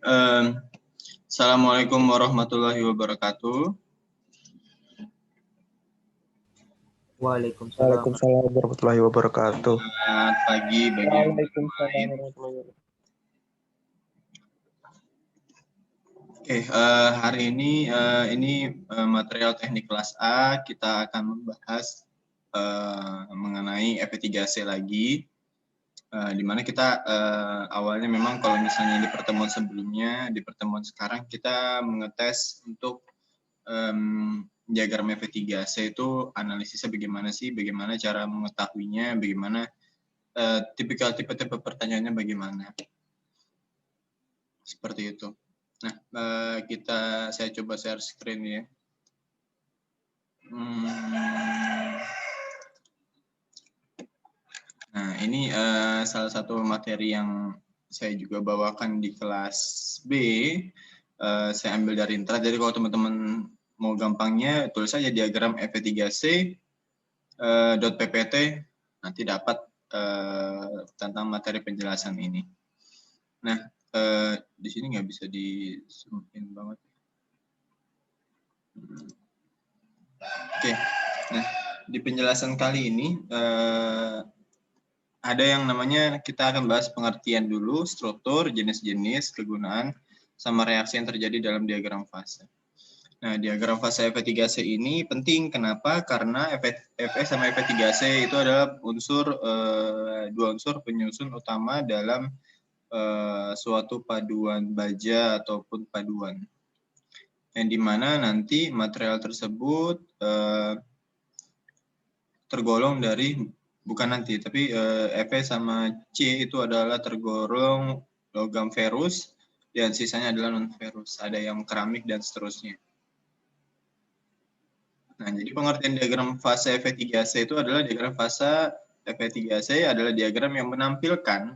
Assalamualaikum warahmatullahi wabarakatuh. Waalaikumsalam warahmatullahi wabarakatuh. Selamat pagi bagi yang lain. Oke, hari ini material teknik kelas A. Kita akan membahas mengenai FE3C lagi. Di mana kita awalnya memang kalau misalnya di pertemuan sebelumnya, di pertemuan sekarang kita mengetes untuk diagram FE3C itu analisisnya bagaimana sih, bagaimana cara mengetahuinya, bagaimana tipe-tipe pertanyaannya bagaimana. Seperti itu. Nah, saya coba share screen ya. Nah, ini salah satu materi yang saya juga bawakan di kelas B. Saya ambil dari internet. Jadi kalau teman-teman mau gampangnya, tulis saja diagram FE3C .ppt, nanti dapat tentang materi penjelasan ini. Nah, di sini nggak bisa di zoom in banget. Oke. Nah, di penjelasan kali ini ada yang namanya, kita akan bahas pengertian dulu, struktur, jenis-jenis, kegunaan, sama reaksi yang terjadi dalam diagram fase. Nah, diagram fase FE3C ini penting. Kenapa? Karena FE sama FE3C itu adalah dua unsur penyusun utama dalam suatu paduan baja ataupun paduan. Yang dimana nanti material tersebut tergolong dari, bukan nanti, tapi Fe sama C itu adalah tergolong logam ferus, dan sisanya adalah non ferus. Ada yang keramik dan seterusnya. Nah, jadi pengertian diagram fase Fe3C itu adalah diagram fase Fe3C adalah diagram yang menampilkan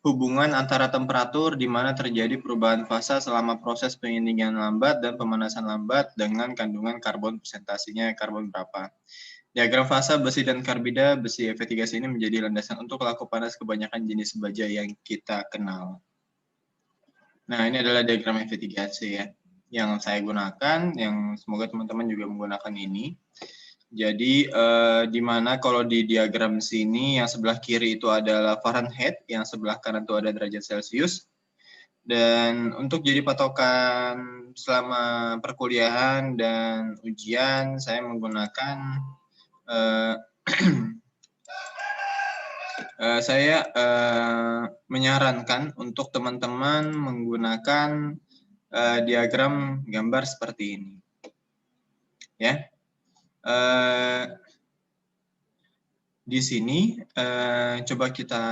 hubungan antara temperatur di mana terjadi perubahan fasa selama proses pendinginan lambat dan pemanasan lambat dengan kandungan karbon presentasinya karbon berapa. Diagram fasa besi dan karbida besi Fe3C ini menjadi landasan untuk laku panas kebanyakan jenis baja yang kita kenal. Nah, ini adalah diagram Fe3C ya, yang saya gunakan, yang semoga teman-teman juga menggunakan ini. Jadi, di mana kalau di diagram sini, yang sebelah kiri itu adalah Fahrenheit, yang sebelah kanan itu ada derajat Celcius. Dan untuk jadi patokan selama perkuliahan dan ujian, saya menggunakan saya menyarankan untuk teman-teman menggunakan diagram gambar seperti ini, ya. Di sini coba kita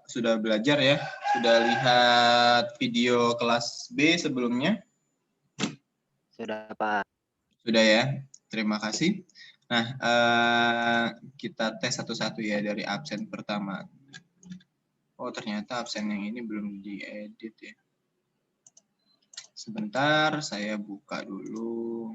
sudah belajar ya, sudah lihat video kelas B sebelumnya? Sudah, Pak. Sudah ya, terima kasih. Nah, kita tes satu-satu ya dari absen pertama. Oh, ternyata absen yang ini belum diedit ya. Sebentar, saya buka dulu.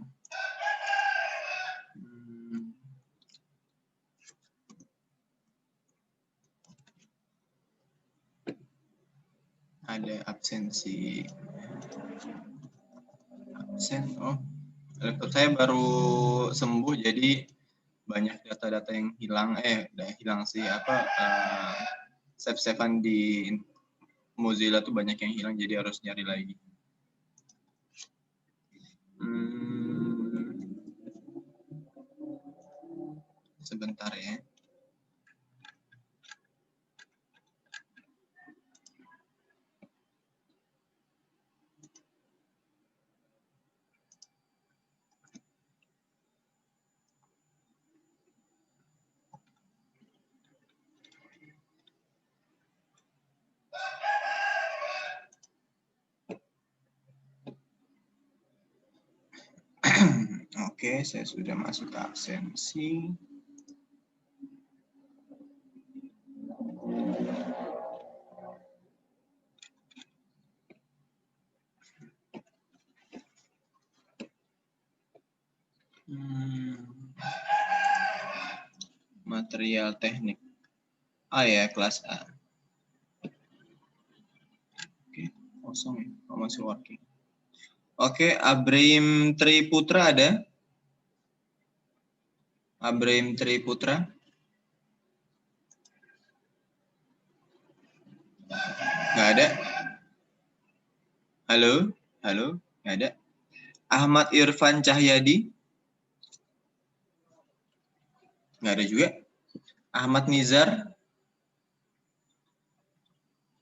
Ada absensi. Oh, laptop saya baru sembuh, jadi banyak data-data yang hilang. Save-savean di Mozilla tuh banyak yang hilang, jadi harus nyari lagi. Sebentar ya. Oke, saya sudah masuk ke absensi. Material teknik. Ya, kelas A. Oke. Kosong ya? Oh, masih working. Oke, Abrim Triputra ada? Abrim Triputra? Nggak ada? Halo? Halo? Nggak ada? Ahmad Irfan Cahyadi? Nggak ada juga. Ahmad Nizar?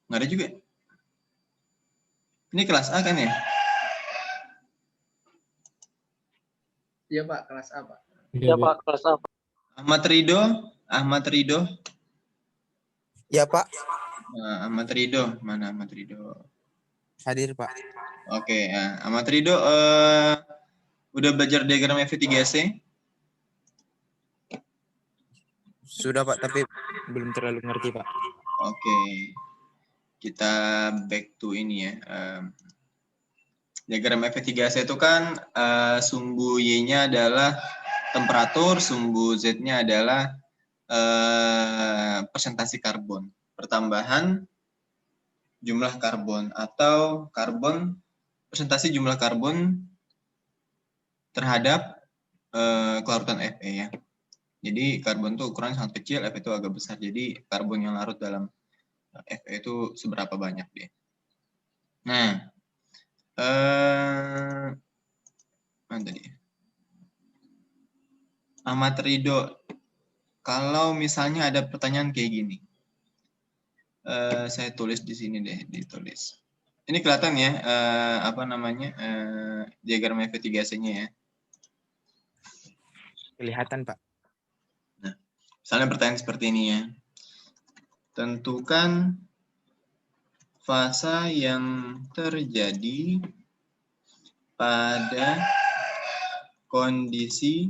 Nggak ada juga. Ini kelas A kan ya? Iya Pak, kelas A Pak. Iya Pak, kelas A. Ahmad Ridho? Ahmad Ridho? Ya Pak, Nah, Ahmad Ridho. Mana Ahmad Ridho? hadir Pak. Oke, ya. Ahmad Ridho udah belajar diagram FV3C? Sudah Pak, tapi belum terlalu ngerti Pak. Oke. Kita back to ini ya. Diagram FV3C itu kan sumbu Y-nya adalah temperatur, sumbu Z-nya adalah persentase karbon. Pertambahan jumlah karbon atau persentase jumlah karbon terhadap kelarutan Fe ya. Jadi karbon itu ukurannya sangat kecil, Fe itu agak besar. Jadi karbon yang larut dalam Fe itu seberapa banyak deh. Nah, mana tadi? Ahmad Ridho, kalau misalnya ada pertanyaan kayak gini, saya tulis di sini deh, ditulis. Ini kelihatan ya, diagram FV3C-nya ya. Kelihatan Pak. Nah, misalnya pertanyaan seperti ini ya. Tentukan fasa yang terjadi pada kondisi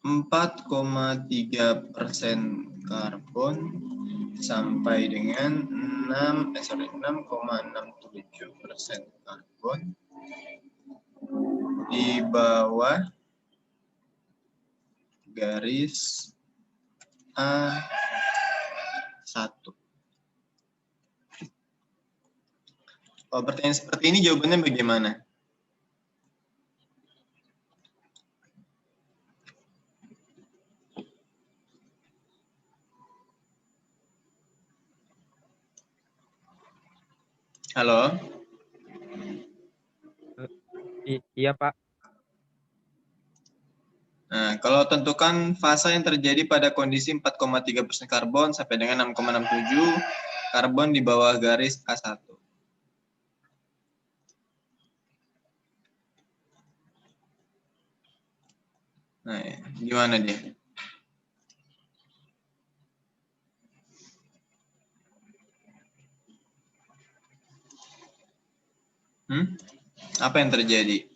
4,3% karbon sampai dengan 6,67% karbon di bawah garis A1. Kalau pertanyaan seperti ini jawabannya bagaimana? Halo? Iya Pak. Nah, kalau tentukan fasa yang terjadi pada kondisi 4,3% karbon sampai dengan 6,67 karbon di bawah garis A1. Nah, ya. Gimana dia? Apa yang terjadi?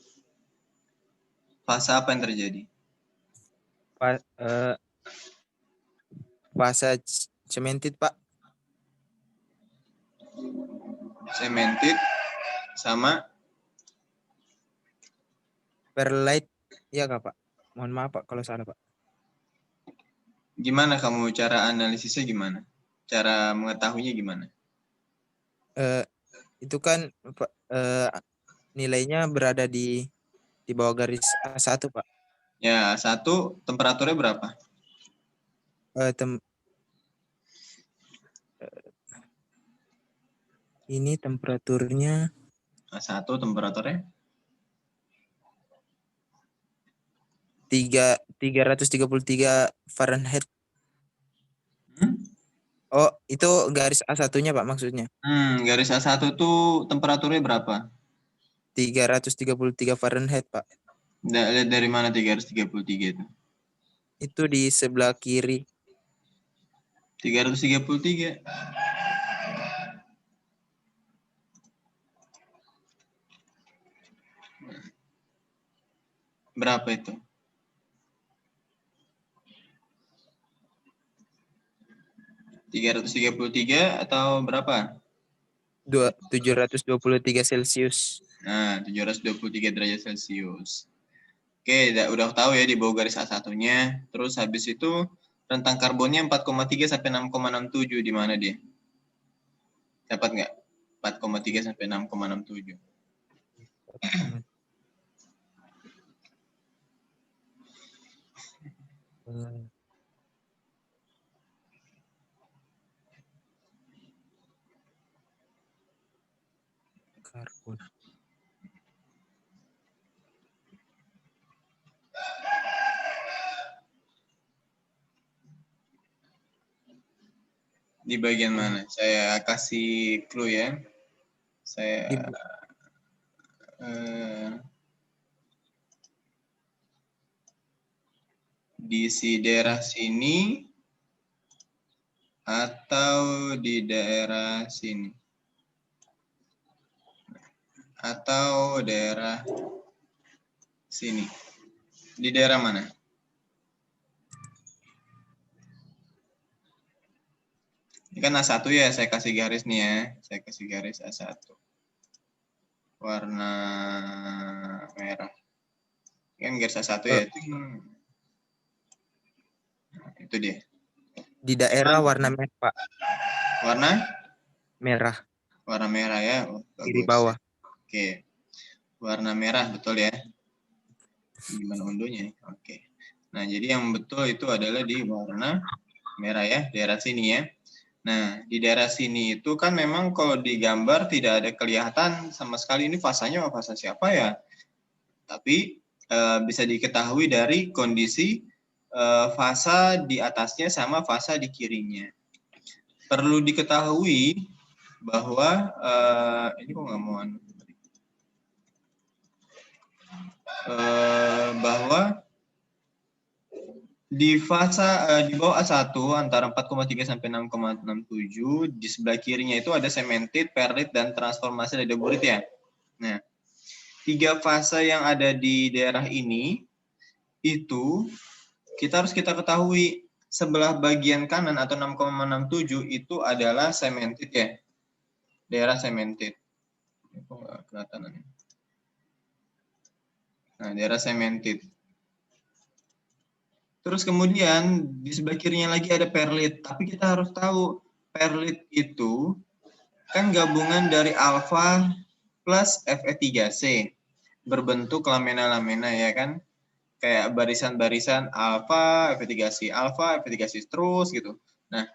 Fasa apa yang terjadi? Fasa cementit Pak. Cemented sama Perlite. Iya kak Pak. Mohon maaf Pak kalau salah Pak. gimana kamu cara analisisnya gimana? Cara mengetahuinya gimana? Itu kan nilainya berada di bawah garis A1 Pak. Ya, satu temperaturnya berapa? Ini temperaturnya A1 temperaturnya 333 Fahrenheit. Oh, itu garis A1-nya Pak maksudnya. Garis A1 tuh temperaturnya berapa? 333 Fahrenheit Pak. Lihat dari mana 333 itu? Itu di sebelah kiri. 333. Berapa itu? (333) atau berapa? 723 Celcius. Nah, 723 derajat Celcius. Oke, udah tahu ya di bawah garis A1-nya. Terus habis itu Rentang karbonnya 4,3 sampai 6,67 di mana dia? Dapat nggak? 4,3 sampai 6,67. Karbon. Di bagian mana? Saya kasih clue ya. Saya di daerah sini atau di daerah sini atau daerah sini. Di daerah mana? Ini kan A1 ya, saya kasih garis nih ya. Saya kasih garis A1. Warna merah. Ini kan garis A1 ya. Itu dia. Di daerah warna merah, Pak. Warna? Merah. Warna merah ya. Oh, Kiri bagus. bawah. Oke. Warna merah, betul ya. Gimana unduhnya? Oke. Nah, jadi yang betul itu adalah di warna merah ya, daerah sini ya. Nah, di daerah sini itu kan memang kalau di gambar tidak ada kelihatan sama sekali ini fasanya fasa siapa ya. Tapi bisa diketahui dari kondisi fasa di atasnya sama fasa di kirinya. Perlu diketahui bahwa ini kok nggak mau bahwa di fasa di bawah A1 antara 4,3 sampai 6,67 di sebelah kirinya itu ada cemented, perlit, dan transformasi ledeburit ya. Nah, 3 fase yang ada di daerah ini itu kita ketahui sebelah bagian kanan atau 6,67 itu adalah cemented ya. Daerah cemented. Kok nggak kelihatan ini? Nah, daerah cemented. Terus kemudian di sebelah kirinya lagi ada perlit. Tapi kita harus tahu perlit itu kan gabungan dari alfa plus Fe3C. Berbentuk lamena-lamena ya kan. Kayak barisan-barisan alfa, Fe3C, terus gitu. Nah,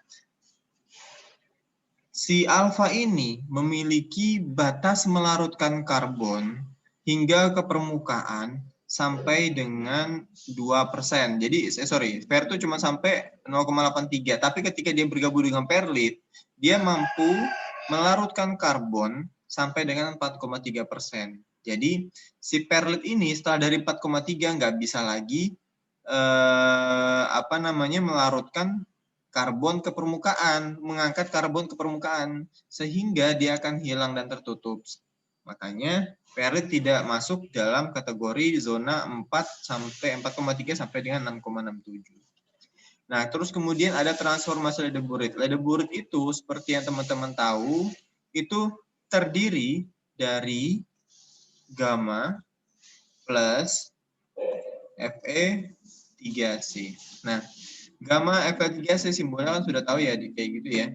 si alfa ini memiliki batas melarutkan karbon hingga ke permukaan sampai dengan 2%. Jadi, Fer itu cuma sampai 0,83. Tapi ketika dia bergabung dengan perlit, dia mampu melarutkan karbon sampai dengan 4,3%. Jadi, si perlit ini setelah dari 4,3 nggak bisa lagi melarutkan karbon ke permukaan, mengangkat karbon ke permukaan, sehingga dia akan hilang dan tertutup. Makanya perlit tidak masuk dalam kategori zona 4 sampai 4,3 sampai dengan 6,67. Nah, terus kemudian ada transformasi ledeburit. Ledeburit itu seperti yang teman-teman tahu, itu terdiri dari gamma plus Fe3C. Nah, gamma Fe3C simbolnya kan sudah tahu ya, kayak gitu ya.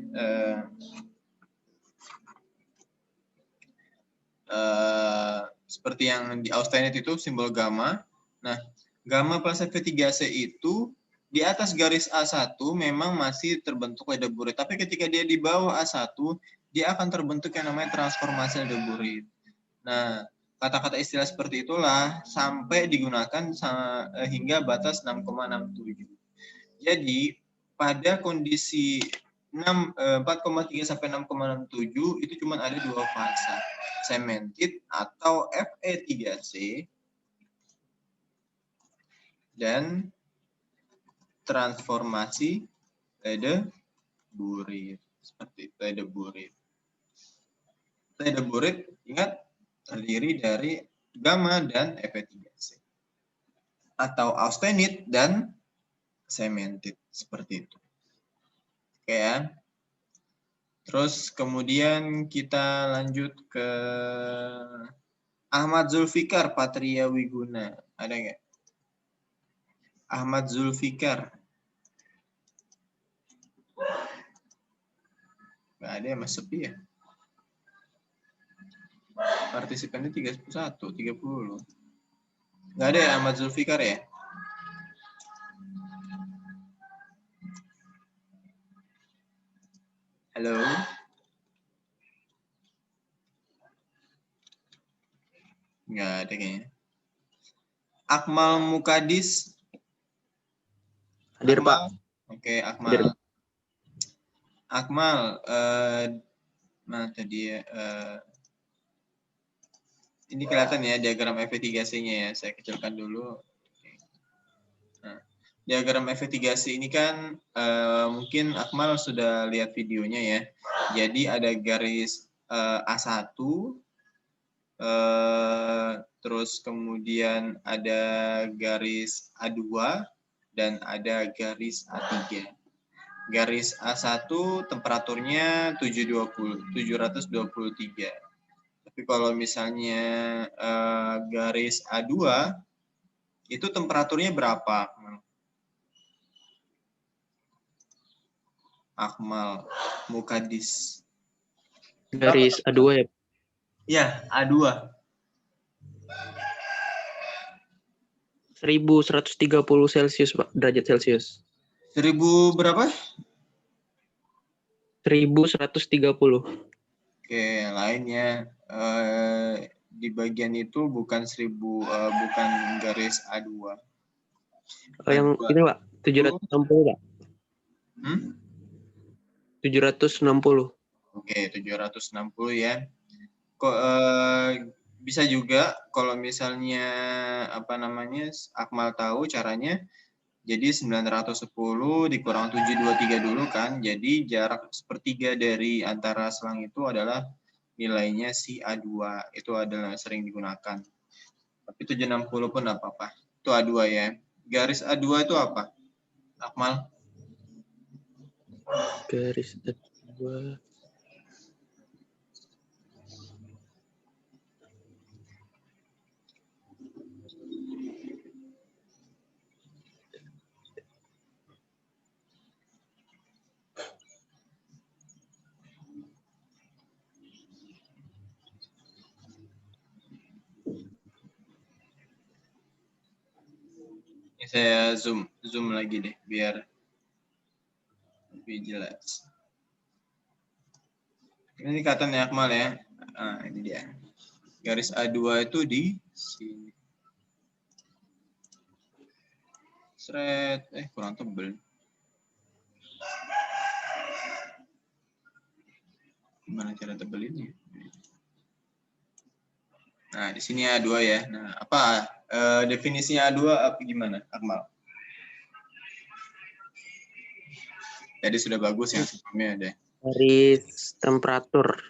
Seperti yang di austenite itu simbol gamma. Nah, gamma plus Fe3C itu di atas garis A1 memang masih terbentuk ledeburit. Tapi ketika dia di bawah A1, dia akan terbentuk yang namanya transformasi ledeburit. Nah, kata-kata istilah seperti itulah sampai digunakan hingga batas 6,67. Jadi, pada kondisi 4,3 sampai 6,67 itu cuma ada 2 fasa, cemented atau Fe3C dan transformasi ledeburit. Seperti itu, ledeburit. Ledeburit ingat terdiri dari gamma dan Fe3C atau austenite dan cemented, seperti itu. Oke ya. Terus kemudian kita lanjut ke Ahmad Zulfikar Patria Wiguna. Ada nggak? Ahmad Zulfikar. Nggak ada yang sepi ya. Partisipannya 31, 30. Nggak ada ya Ahmad Zulfikar ya? Halo? Nggak ada kayaknya. Akmal Mukadis. Hadir, Pak. Oke, Akmal. Hadir. Akmal, mana tadi ya? Ini kelihatan ya diagram FV3C-nya ya. Saya kecilkan dulu. Nah, diagram FV3C ini kan mungkin Akmal sudah lihat videonya ya. Jadi ada garis A1, terus kemudian ada garis A2 dan ada garis A3. Garis A1 temperaturnya 723. Tapi kalau misalnya garis A2 itu temperaturnya berapa? Akmal Mukadis. Garis A2 ya. Ya, A2. 1130 Celcius, Pak. Derajat Celcius. 1000 berapa? 1130. Oke, lainnya di bagian itu bukan 1000 bukan garis A2. Yang ini, Pak. 760, Pak. 760. Oke, 760 ya. Kok bisa juga kalau misalnya Akmal tahu caranya. Jadi 910 dikurang 723 dulu kan. Jadi jarak sepertiga dari antara selang itu adalah nilainya si A2. Itu adalah sering digunakan. Tapi 760 pun nggak apa-apa. Itu A2 ya. Garis A2 itu apa? Akmal? Garis A2. Ini saya zoom lagi deh biar lebih jelas. Ini katanya Akmal ya. Nah, ini dia. Garis A2 itu di sini. Seret, kurang tebel. Gimana cara tebelinnya? Nah, di sini A2 ya. Nah, apa definisinya A2 apa gimana, Akmal? Jadi sudah bagus yang sebelumnya deh. Garis temperatur.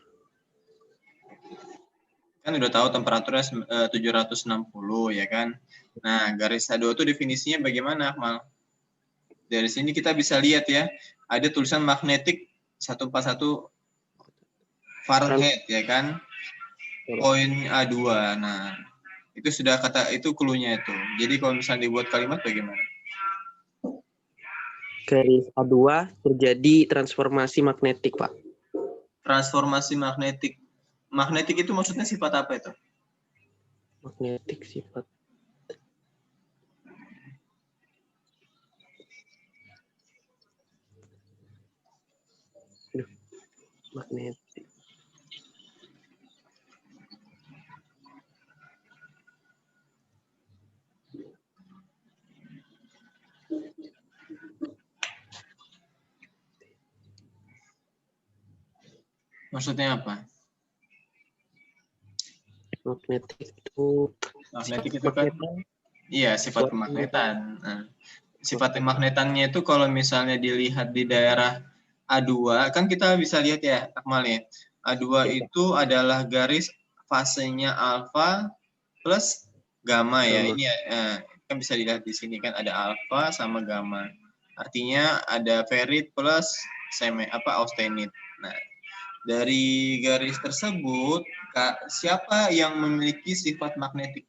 Kan udah tahu temperaturnya 760 ya kan. Nah, garis A2 itu definisinya bagaimana, Akmal? Dari sini kita bisa lihat ya, ada tulisan magnetik 141 Fahrenheit ya kan. Poin A2. Nah, itu sudah itu clue-nya itu. Jadi kalau misalnya dibuat kalimat bagaimana? Garis A2 terjadi transformasi magnetik, Pak. Transformasi magnetik. Magnetik itu maksudnya sifat apa itu? Magnetik sifat. Magnetik. Maksudnya apa? Magnetik itu kan iya, sifat kemagnetan. Nah, sifat kemagnetannya itu kalau misalnya dilihat di daerah A2, kan kita bisa lihat ya, Akmal ya. A2 itu adalah garis fasenya alfa plus gamma ya. Ini kan bisa dilihat di sini kan ada alfa sama gamma. Artinya ada ferrit plus austenit. Nah, dari garis tersebut siapa yang memiliki sifat magnetik?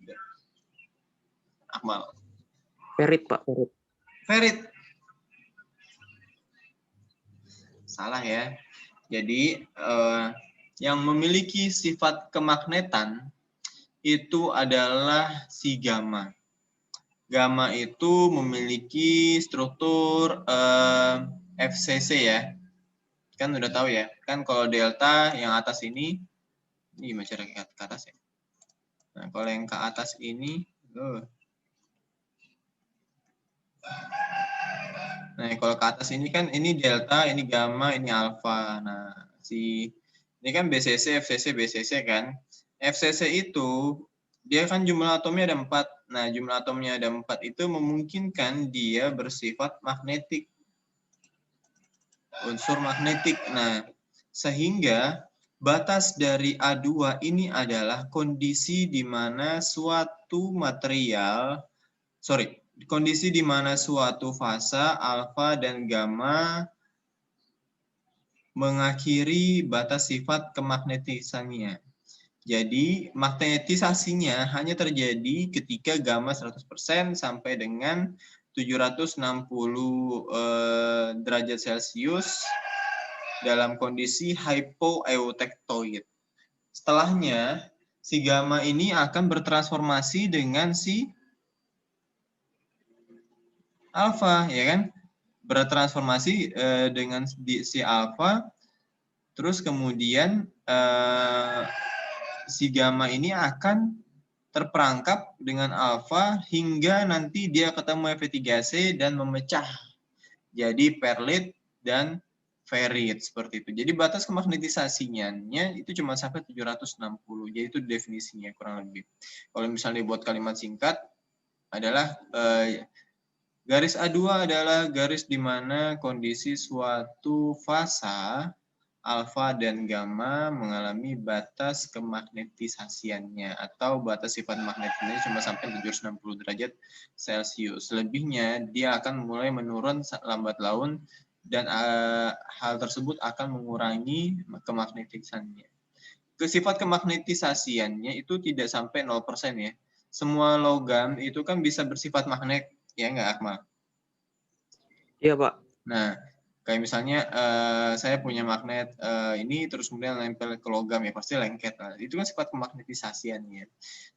Akmal. Ferrit, Pak. Ferrit. Salah ya. Jadi yang memiliki sifat kemagnetan itu adalah si gamma. Gamma itu memiliki struktur FCC ya. Kan udah tahu ya. Kan kalau delta yang atas ini masyarakat ke atas ya. Nah, kalau yang ke atas ini nah, kalau ke atas ini kan ini delta, ini gamma, ini alfa. Nah, ini kan BCC, FCC, BCC kan. FCC itu dia kan jumlah atomnya ada 4. Nah, jumlah atomnya ada 4 itu memungkinkan dia bersifat magnetik. Unsur magnetik. Nah, sehingga batas dari A2 ini adalah kondisi di mana suatu material, kondisi di mana suatu fasa alfa dan gamma mengakhiri batas sifat kemagnetisannya. Jadi, magnetisasinya hanya terjadi ketika gamma 100% sampai dengan 760 derajat Celcius dalam kondisi hypoeutectoid. Setelahnya, si gamma ini akan bertransformasi dengan si alfa, ya kan? Bertransformasi dengan si alfa, terus kemudian si gamma ini akan terperangkap dengan alfa hingga nanti dia ketemu Fe3C dan memecah jadi perlit dan ferit seperti itu. Jadi batas kemagnetisasinya itu cuma sampai 760. Jadi itu definisinya kurang lebih. Kalau misalnya buat kalimat singkat adalah garis A2 adalah garis di mana kondisi suatu fasa alfa dan gamma mengalami batas kemagnetisasiannya atau batas sifat magnetisnya cuma sampai 760 derajat Celcius. Selebihnya dia akan mulai menurun lambat laun dan hal tersebut akan mengurangi kemagnetisannya. Sifat kemagnetisasiannya itu tidak sampai 0% ya. Semua logam itu kan bisa bersifat magnet, ya nggak Akmal? Iya, Pak. Nah, kayak misalnya saya punya magnet ini terus kemudian nempel ke logam ya pasti lengket. Nah, itu kan sifat kemagnetisasiannya.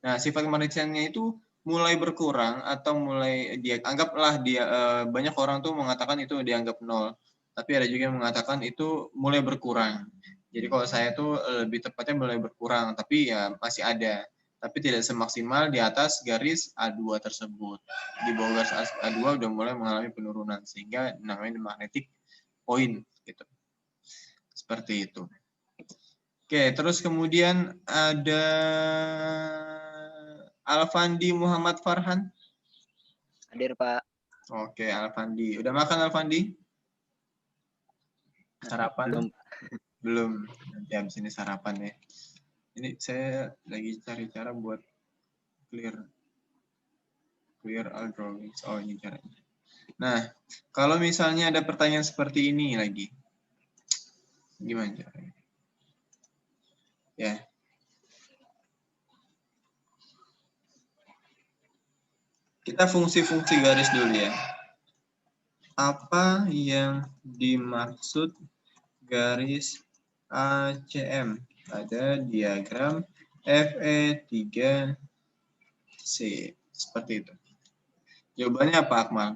Nah, sifat kemagnetisasiannya itu mulai berkurang atau mulai anggaplah dia banyak orang tuh mengatakan itu dianggap 0. Tapi ada juga yang mengatakan itu mulai berkurang. Jadi kalau saya tuh lebih tepatnya mulai berkurang, tapi ya masih ada. Tapi tidak semaksimal di atas garis A2 tersebut. Di bawah garis A2 udah mulai mengalami penurunan sehingga namanya magnetic point gitu. Seperti itu. Oke, terus kemudian ada Alfandi Muhammad Farhan. Hadir, Pak. Oke, Alfandi. Udah makan Alfandi? Sarapan? Belum. Belum. Nanti habis ini sarapan ya. Ini saya lagi cari cara buat clear all drawings. Oh, ini caranya. Nah, kalau misalnya ada pertanyaan seperti ini lagi, gimana caranya? Ya. Kita fungsi-fungsi garis dulu ya. Apa yang dimaksud garis ACM? Ada diagram Fe3C. Seperti itu. Jawabannya apa, Akmal?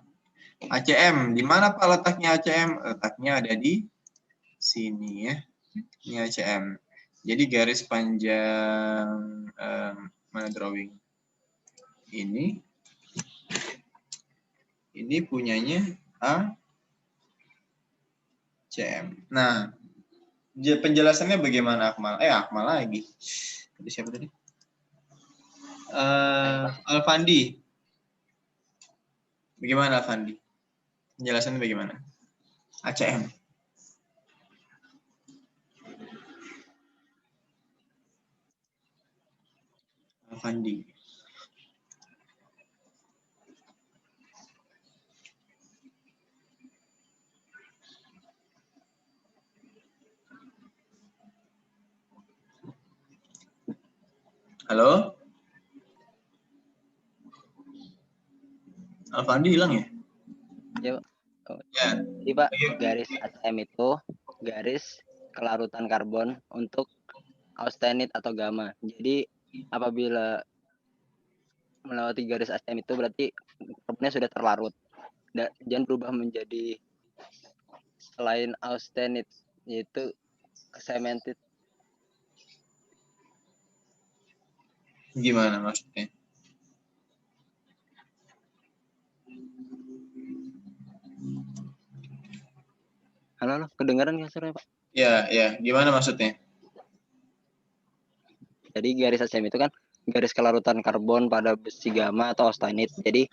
ACM. Di mana Pak letaknya ACM? Letaknya ada di sini ya. Ini ACM. Jadi garis panjang mana drawing? Ini punyanya ACM. Nah, penjelasannya bagaimana Akmal? Akmal lagi. Tadi siapa tadi? Alfandi. Bagaimana Alfandi? Penjelasannya bagaimana? ACM. Alfandi. Halo? Alfandi hilang ya? Ya, Ya. jadi Pak, garis ACM itu garis kelarutan karbon untuk austenit atau gamma. Jadi apabila melewati garis ACM itu berarti karbonnya sudah terlarut dan berubah menjadi selain austenit, yaitu cemented. Gimana maksudnya? Halo, kedengaran nggak suara Pak? Ya, gimana maksudnya? Jadi garis ACM itu kan garis kelarutan karbon pada besi gamma atau austenit. Jadi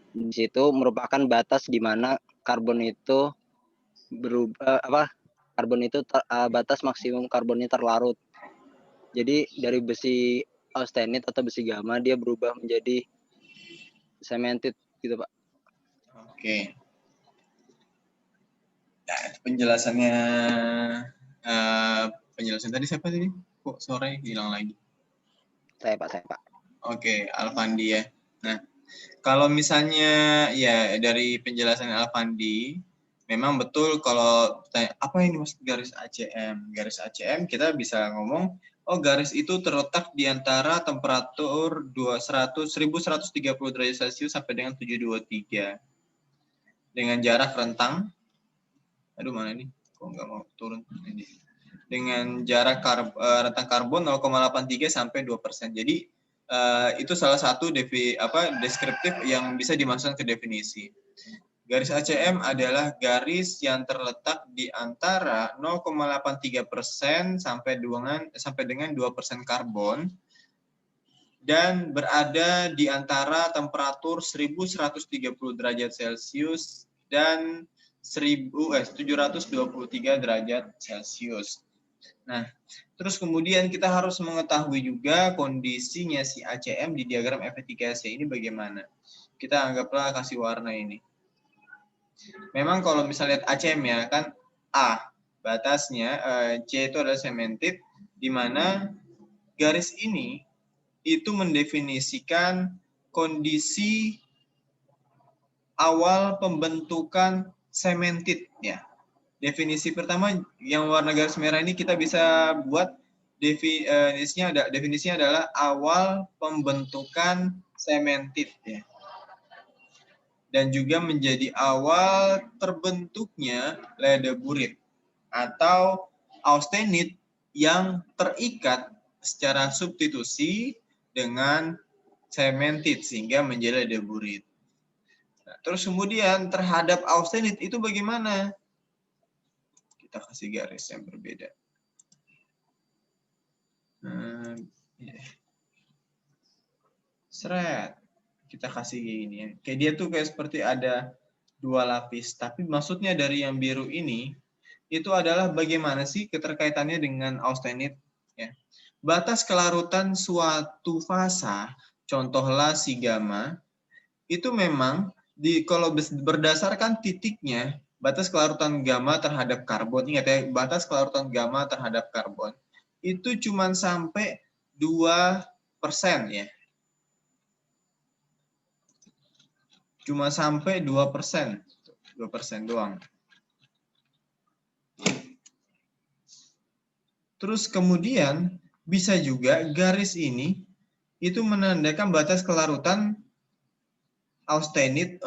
di situ merupakan batas di mana karbon itu berubah karbon itu batas maksimum karbonnya terlarut. Jadi dari besi austenit atau besi gamma dia berubah menjadi cemented gitu Pak. Oke. Nah, penjelasannya penjelasan tadi siapa tadi? Kok sore hilang lagi? Saya Pak. Oke, Alfandi ya. Nah, kalau misalnya ya dari penjelasan Alfandi, memang betul kalau tanya, apa ini maksud garis ACM? Garis ACM kita bisa ngomong, oh garis itu terletak di antara temperatur 1130 derajat Celcius sampai dengan 723. Dengan jarak rentang, aduh mana nih? Kok nggak mau turun ini? Dengan jarak rentang karbon 0,83 sampai 2%. Jadi itu salah satu deskriptif yang bisa dimasukkan ke definisi. Garis ACM adalah garis yang terletak di antara 0,83% sampai dengan 2% karbon dan berada di antara temperatur 1130 derajat Celcius dan 723 derajat Celcius. Nah, terus kemudian kita harus mengetahui juga kondisinya si ACM di diagram Fe3C ini bagaimana. Kita anggaplah kasih warna ini. Memang kalau misalnya lihat ACM ya kan A batasnya, C itu adalah cemented, di mana garis ini itu mendefinisikan kondisi awal pembentukan cemented ya. Definisi pertama yang warna garis merah ini kita bisa buat definisinya adalah awal pembentukan cemented ya. Dan juga menjadi awal terbentuknya ledeburit atau austenit yang terikat secara substitusi dengan cemented sehingga menjadi ledeburit. Nah, terus kemudian terhadap austenit itu bagaimana? Kita kasih garis yang berbeda. Seret. Kita kasih gini ya. Kayak dia tuh kayak seperti ada dua lapis. Tapi maksudnya dari yang biru ini, itu adalah bagaimana sih keterkaitannya dengan austenit. Ya. Batas kelarutan suatu fasa, contohlah si gamma, itu memang kalau berdasarkan titiknya, batas kelarutan gamma terhadap karbon, ingat ya, batas kelarutan gamma terhadap karbon, itu cuma sampai 2% ya. Cuma sampai 2%. 2% doang. Terus kemudian bisa juga garis ini itu menandakan batas kelarutan austenit,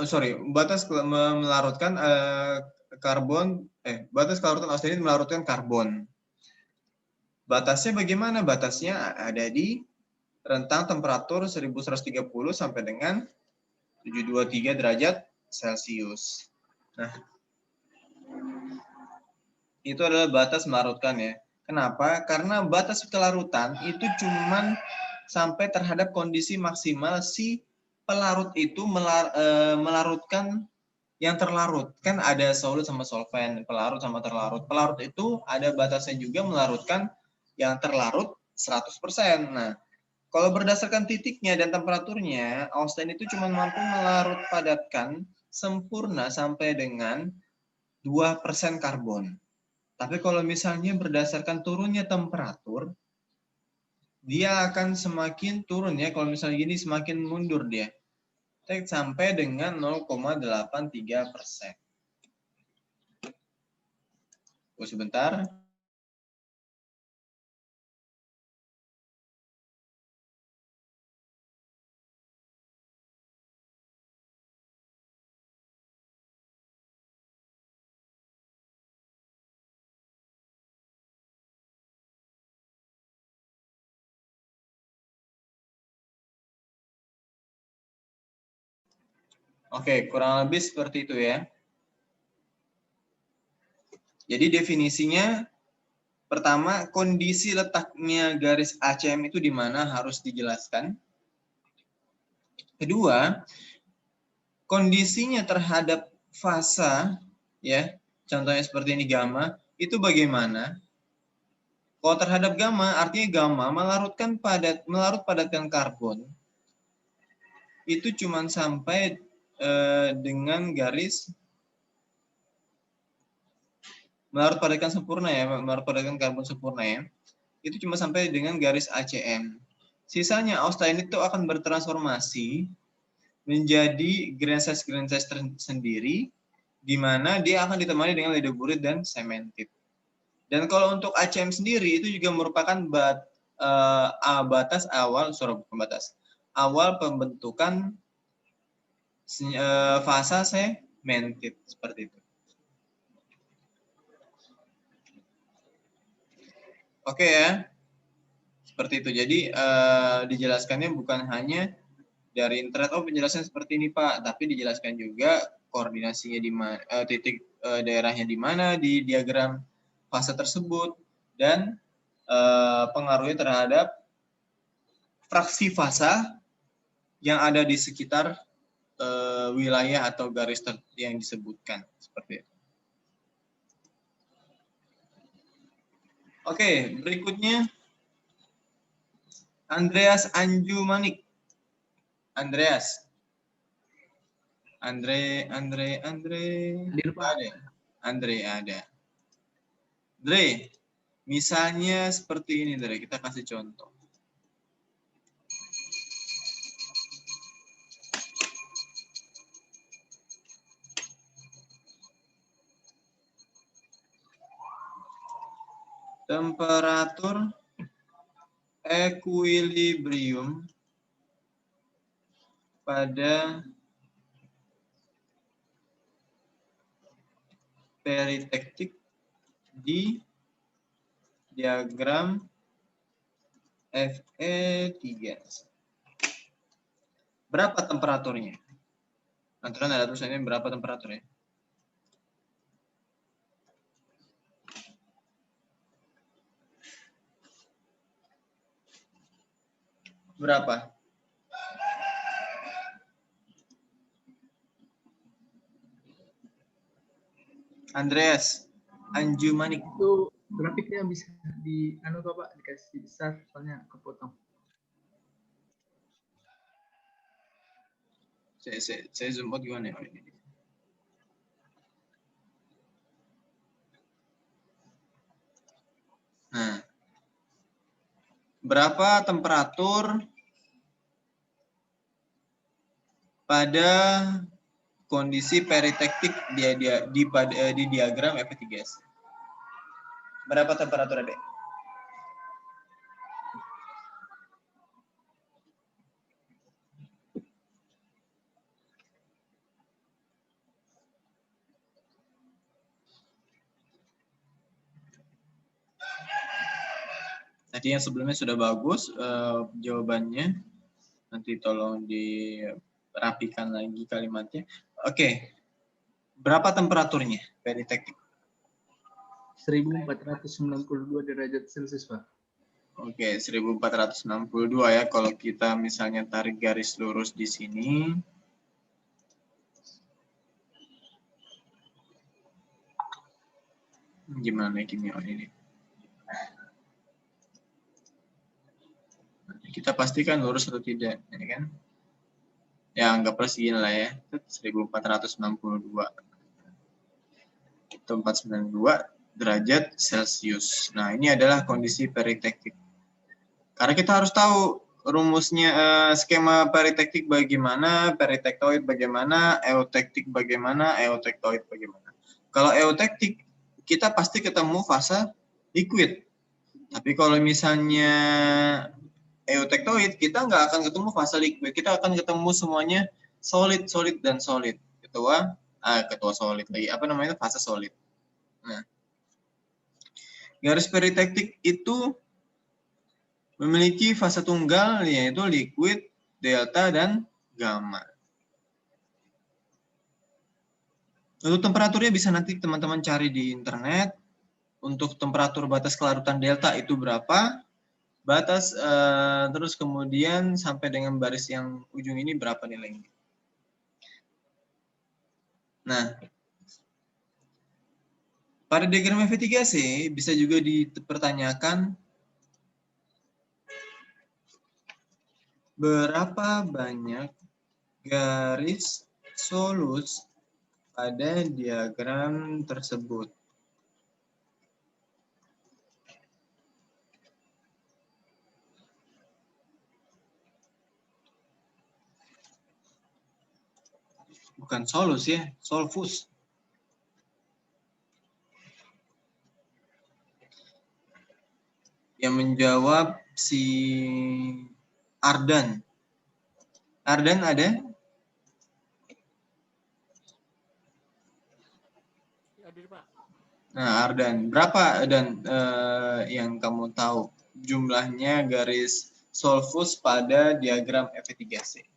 batas melarutkan karbon, batas kelarutan austenit melarutkan karbon. Batasnya bagaimana? Batasnya ada di rentang temperatur 1130 sampai dengan 723 derajat Celcius. Nah, itu adalah batas melarutkan ya. Kenapa? Karena batas kelarutan itu cuman sampai terhadap kondisi maksimal si pelarut itu melarutkan yang terlarut. Kan ada solut sama solvent, pelarut sama terlarut. Pelarut itu ada batasnya juga melarutkan yang terlarut 100%. Nah, kalau berdasarkan titiknya dan temperaturnya, austenit itu cuma mampu melarut padatkan sempurna sampai dengan 2% karbon. Tapi kalau misalnya berdasarkan turunnya temperatur, dia akan semakin turun ya. Kalau misalnya gini semakin mundur dia. Sampai dengan 0,83%. Tunggu sebentar. Oke, kurang lebih seperti itu ya. Jadi definisinya, pertama, kondisi letaknya garis ACM itu di mana harus dijelaskan. Kedua, kondisinya terhadap fasa, ya, contohnya seperti ini gamma, itu bagaimana? Kalau terhadap gamma, artinya gamma melarut padatkan karbon, itu cuma sampai dengan garis melarut padatkan sempurna ya, melarut padatkan karbon sempurna ya, itu cuma sampai dengan garis ACM. Sisanya austenit itu akan bertransformasi menjadi grain size tersendiri, di mana dia akan ditemani dengan ledeburit dan cementit. Dan kalau untuk ACM sendiri itu juga merupakan batas awal, awal pembentukan fasa cementit seperti itu. Oke ya, seperti itu. Jadi dijelaskannya bukan hanya dari internet, oh penjelasan seperti ini Pak, tapi dijelaskan juga koordinasinya di mana, titik daerahnya di mana di diagram fase tersebut, dan pengaruhnya terhadap fraksi fasa yang ada di sekitar wilayah atau garis yang disebutkan seperti itu. Oke, berikutnya Andreas Anjumanik. Andreas. Andre. Hadir, Pak. Ada. Andre ada. Dre, misalnya seperti ini, Dre. Kita kasih contoh. Temperatur equilibrium pada peritektik di diagram Fe3. Berapa temperaturnya? Aturan ada tulisannya berapa temperaturnya? Berapa? Andreas Anjumanik. Itu grafiknya bisa di Pak, dikasih besar soalnya kepotong. Saya zoom out gimana ya? Nah, berapa temperatur pada kondisi peritektik di diagram Fe3S? Berapa temperatur, Adek? Tadi yang sebelumnya sudah bagus jawabannya. Nanti tolong dirapikan lagi kalimatnya. Oke. Berapa temperaturnya peritektik? 1492 derajat Celcius, Pak. Oke, 1462 ya. Kalau kita misalnya tarik garis lurus di sini. Gimana kimiawan ini? Kita pastikan lurus atau tidak, ya kan? Ya, anggaplah segini lah ya. 1462. Itu 492 derajat Celcius. Nah, ini adalah kondisi peritektik. Karena kita harus tahu rumusnya, skema peritektik bagaimana, peritektoid bagaimana, eutektik bagaimana, eutektoid bagaimana. Kalau eutektik, kita pasti ketemu fase liquid. Tapi kalau misalnya eutektoid, kita nggak akan ketemu fase liquid. Kita akan ketemu semuanya solid, dan solid. Ketua solid lagi. Apa namanya? Fase solid. Nah, garis peritektik itu memiliki fase tunggal, yaitu liquid, delta, dan gamma. Untuk temperaturnya bisa nanti teman-teman cari di internet. Untuk temperatur batas kelarutan delta itu berapa? Batas terus kemudian sampai dengan baris yang ujung ini berapa nilainya. Nah, pada diagram F3C bisa juga dipertanyakan berapa banyak garis solus pada diagram tersebut. Bukan solus ya, solvus. Yang menjawab si Ardan. Ardan ada? Hadir, Pak. Nah, Ardan, berapa dan yang kamu tahu jumlahnya garis solvus pada diagram F3C?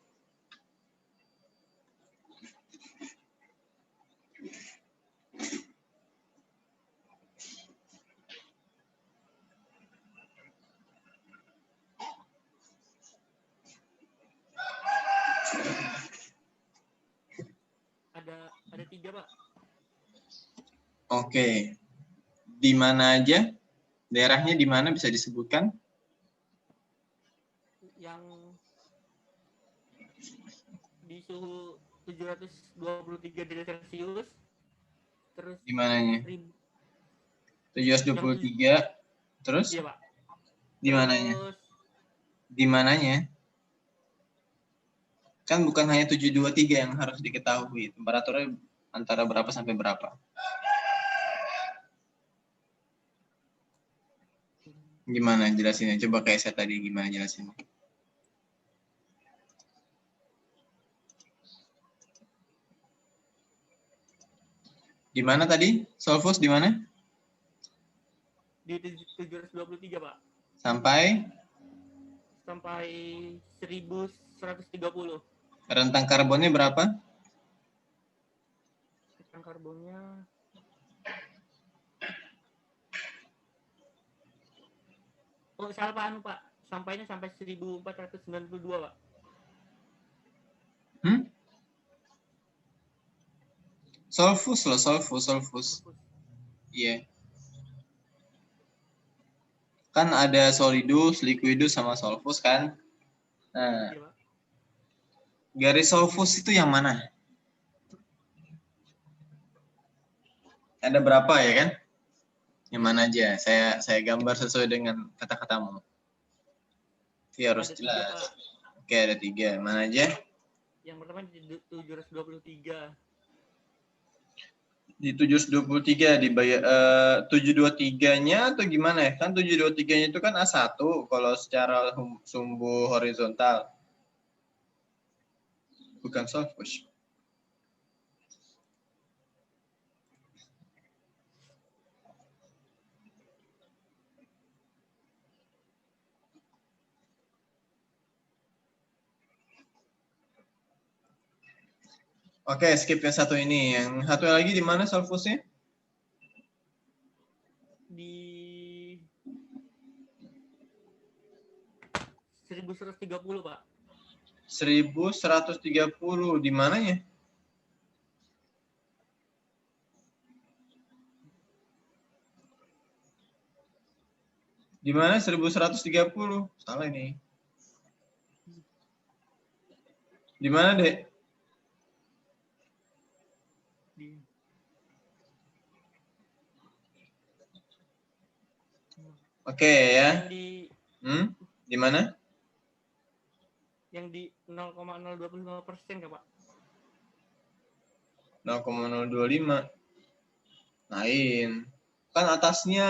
Ada 3, Pak. Oke. Di mana aja? Daerahnya di mana bisa disebutkan? Yang di suhu 723 derajat Celcius, terus Di mananya? 1000. 723. Terus? Iya, Pak. Di mananya? Terus Di mananya? Kan bukan hanya 723 yang harus diketahui. Temperaturnya antara berapa sampai berapa? Gimana jelasinnya? Coba kayak saya tadi gimana jelasinnya? Di mana tadi? Solvus di mana? di 723, Pak. Sampai Sampai 1130. rentang karbonnya berapa? Rentang karbonnya salah Pak, Pak. Sampainya sampai 1492, Pak. Solvus loh, solvus. Iya. Kan ada solidus, liquidus, sama solvus kan? Nah, Iya, Pak. garis solvus itu yang mana? Ada berapa ya kan? Yang mana aja? Saya gambar sesuai dengan kata-katamu. Iya harus Ada 3, jelas. Pak. Oke, ada 3. Mana aja? Yang pertama di 723. Di 723 dibayar 723-nya atau gimana ya? Kan 723-nya itu kan A1 kalau secara sumbu horizontal. Bukan solvus. Oke, skip yang satu ini. Yang satu lagi di mana solvusnya? Di 1130, Pak. 1130 di mananya? Di mana 1130? Salah ini. Di mana, Dek? Oke ya. Di mana? Yang di 0,025% Kak, Pak. 0,025. Lain. Kan atasnya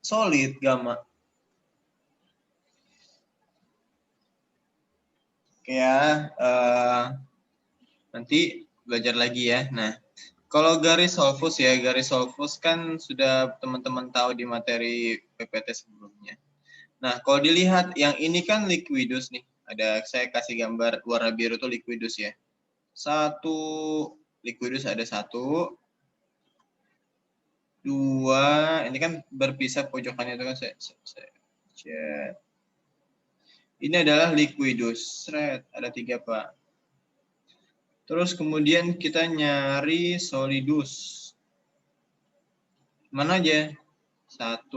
solid gamma. Oke ya. Nanti belajar lagi ya. Nah, kalau garis solvus ya, garis solvus kan sudah teman-teman tahu di materi PPT sebelumnya. Nah, kalau dilihat yang ini kan liquidus nih. Ada saya kasih gambar warna biru itu liquidus ya. Satu liquidus ada 1, 2, ini kan berpisah pojokannya itu kan saya chat. Ini adalah liquidus, ada 3 Pak. Terus kemudian kita nyari solidus. Mana aja? 1,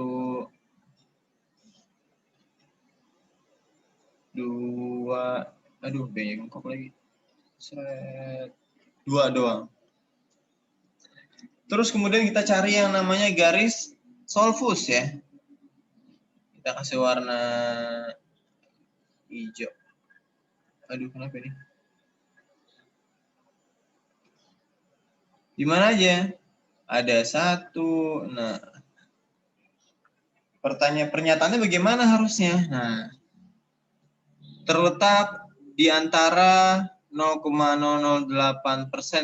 2, aduh bengkok lagi. 2 doang. Terus kemudian kita cari yang namanya garis solvus ya. Kita kasih warna hijau. Aduh, kenapa ini? Di mana aja? Ada 1. Nah, pernyataannya bagaimana harusnya? Nah, terletak di antara 0,008%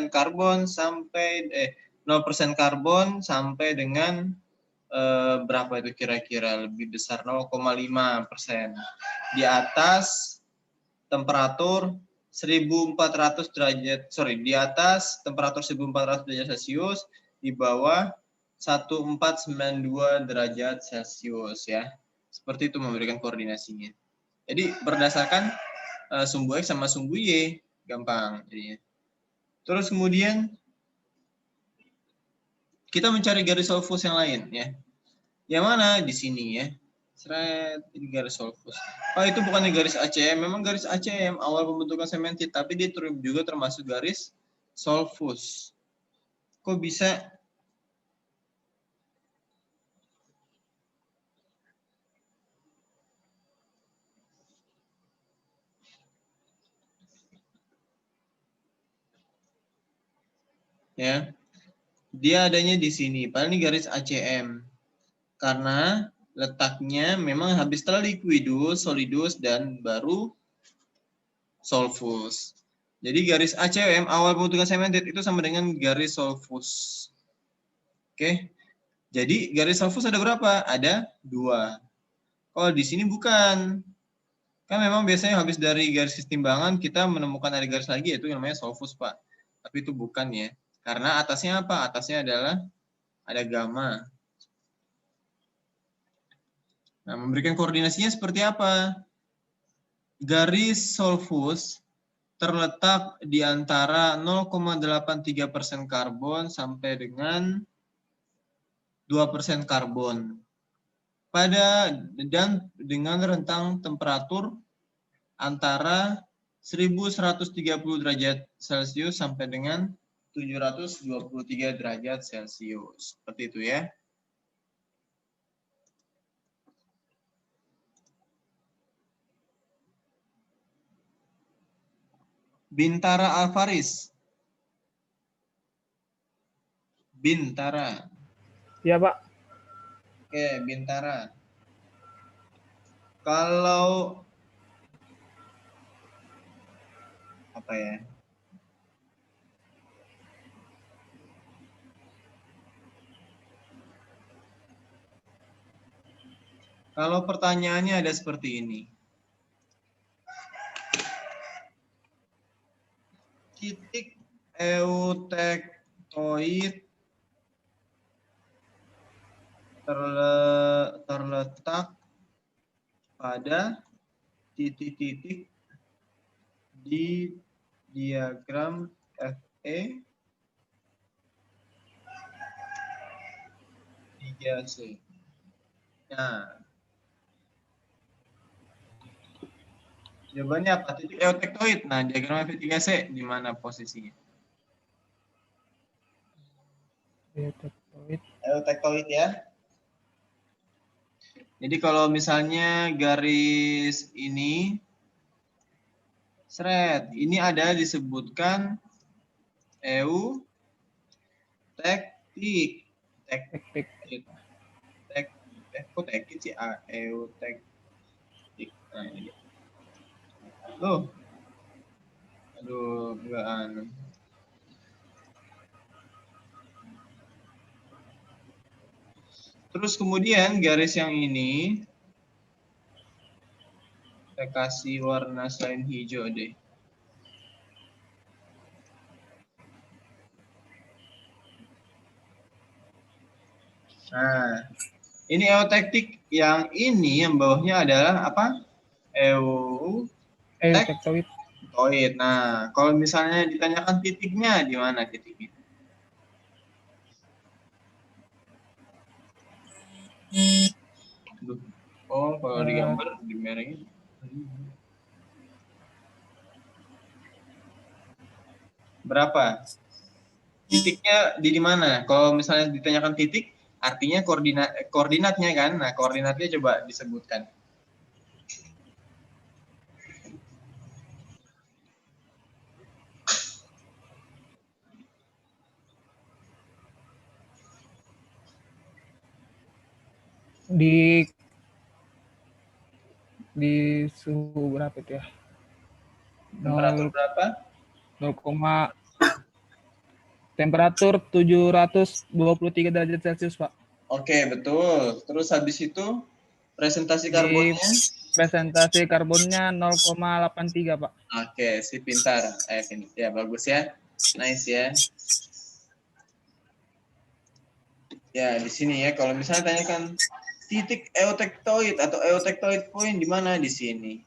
karbon sampai 0% karbon sampai dengan berapa itu kira-kira, lebih besar 0,5%. Di atas temperatur 1400 derajat, di atas temperatur 1400 derajat Celcius, di bawah 1492 derajat Celcius ya. Seperti itu memberikan koordinasinya. Jadi berdasarkan sumbu X sama sumbu Y, gampang jadinya. Terus kemudian kita mencari garis solvus yang lain ya. Yang mana? Di sini ya. Ini garis solvus. Oh, itu bukannya garis ACM, memang garis ACM awal pembentukan sementit, tapi dia juga termasuk garis solvus. Kok bisa? Ya. Dia adanya di sini, padahal ini garis ACM. Karena letaknya memang habis setelah liquidus, solidus, dan baru solvus. Jadi garis ACM awal pembentukan sementit itu sama dengan garis solvus. Oke. Jadi garis solvus ada berapa? Ada 2. Oh, di sini bukan. Kan memang biasanya habis dari garis kesetimbangan kita menemukan ada garis lagi, yaitu yang namanya solvus, Pak. Tapi itu bukan ya. Karena atasnya apa? Atasnya adalah ada gamma. Nah, memberikan koordinasinya seperti apa? Garis solvus terletak di antara 0,83% karbon sampai dengan 2% karbon. Dan dengan rentang temperatur antara 1130 derajat Celcius sampai dengan 723 derajat Celcius. Seperti itu ya. Bintara Alvaris. Bintara. Iya, Pak. Oke, Bintara. Kalau apa ya? Kalau pertanyaannya ada seperti ini. Titik eutektoid terletak pada titik-titik di diagram FE 3C. Nah, jawabannya apa? Titik eutektoid. Nah, diagram FE 3C di mana posisinya? Eutektoid ya. Jadi kalau misalnya garis ini, ini ada disebutkan eutektik. Kok tekit sih? Eutektik. Nah, ini. Loh. Aduh, enggak anu. Terus kemudian garis yang ini saya kasih warna selain hijau deh. Nah, ini eutektik, yang ini yang bawahnya adalah apa? Tektoid. Eutektoid. Nah, kalau misalnya ditanyakan titiknya, di mana titiknya? Aduh. Oh, kalau digambar dimerengin. Berapa? Titiknya di mana? Kalau misalnya ditanyakan titik, artinya koordinatnya kan? Nah, koordinatnya coba disebutkan. Di suhu berapa itu ya? Temperatur berapa? 0, temperatur 723 derajat Celcius, Pak. Oke, betul. Terus habis itu presentasi Di karbonnya? presentasi karbonnya 0,83, Pak. Oke, si pintar. Ya, bagus ya. Nice ya. Ya, di sini ya. Kalau misalnya tanyakan titik eutektoid atau eutektoid point di mana? Di sini.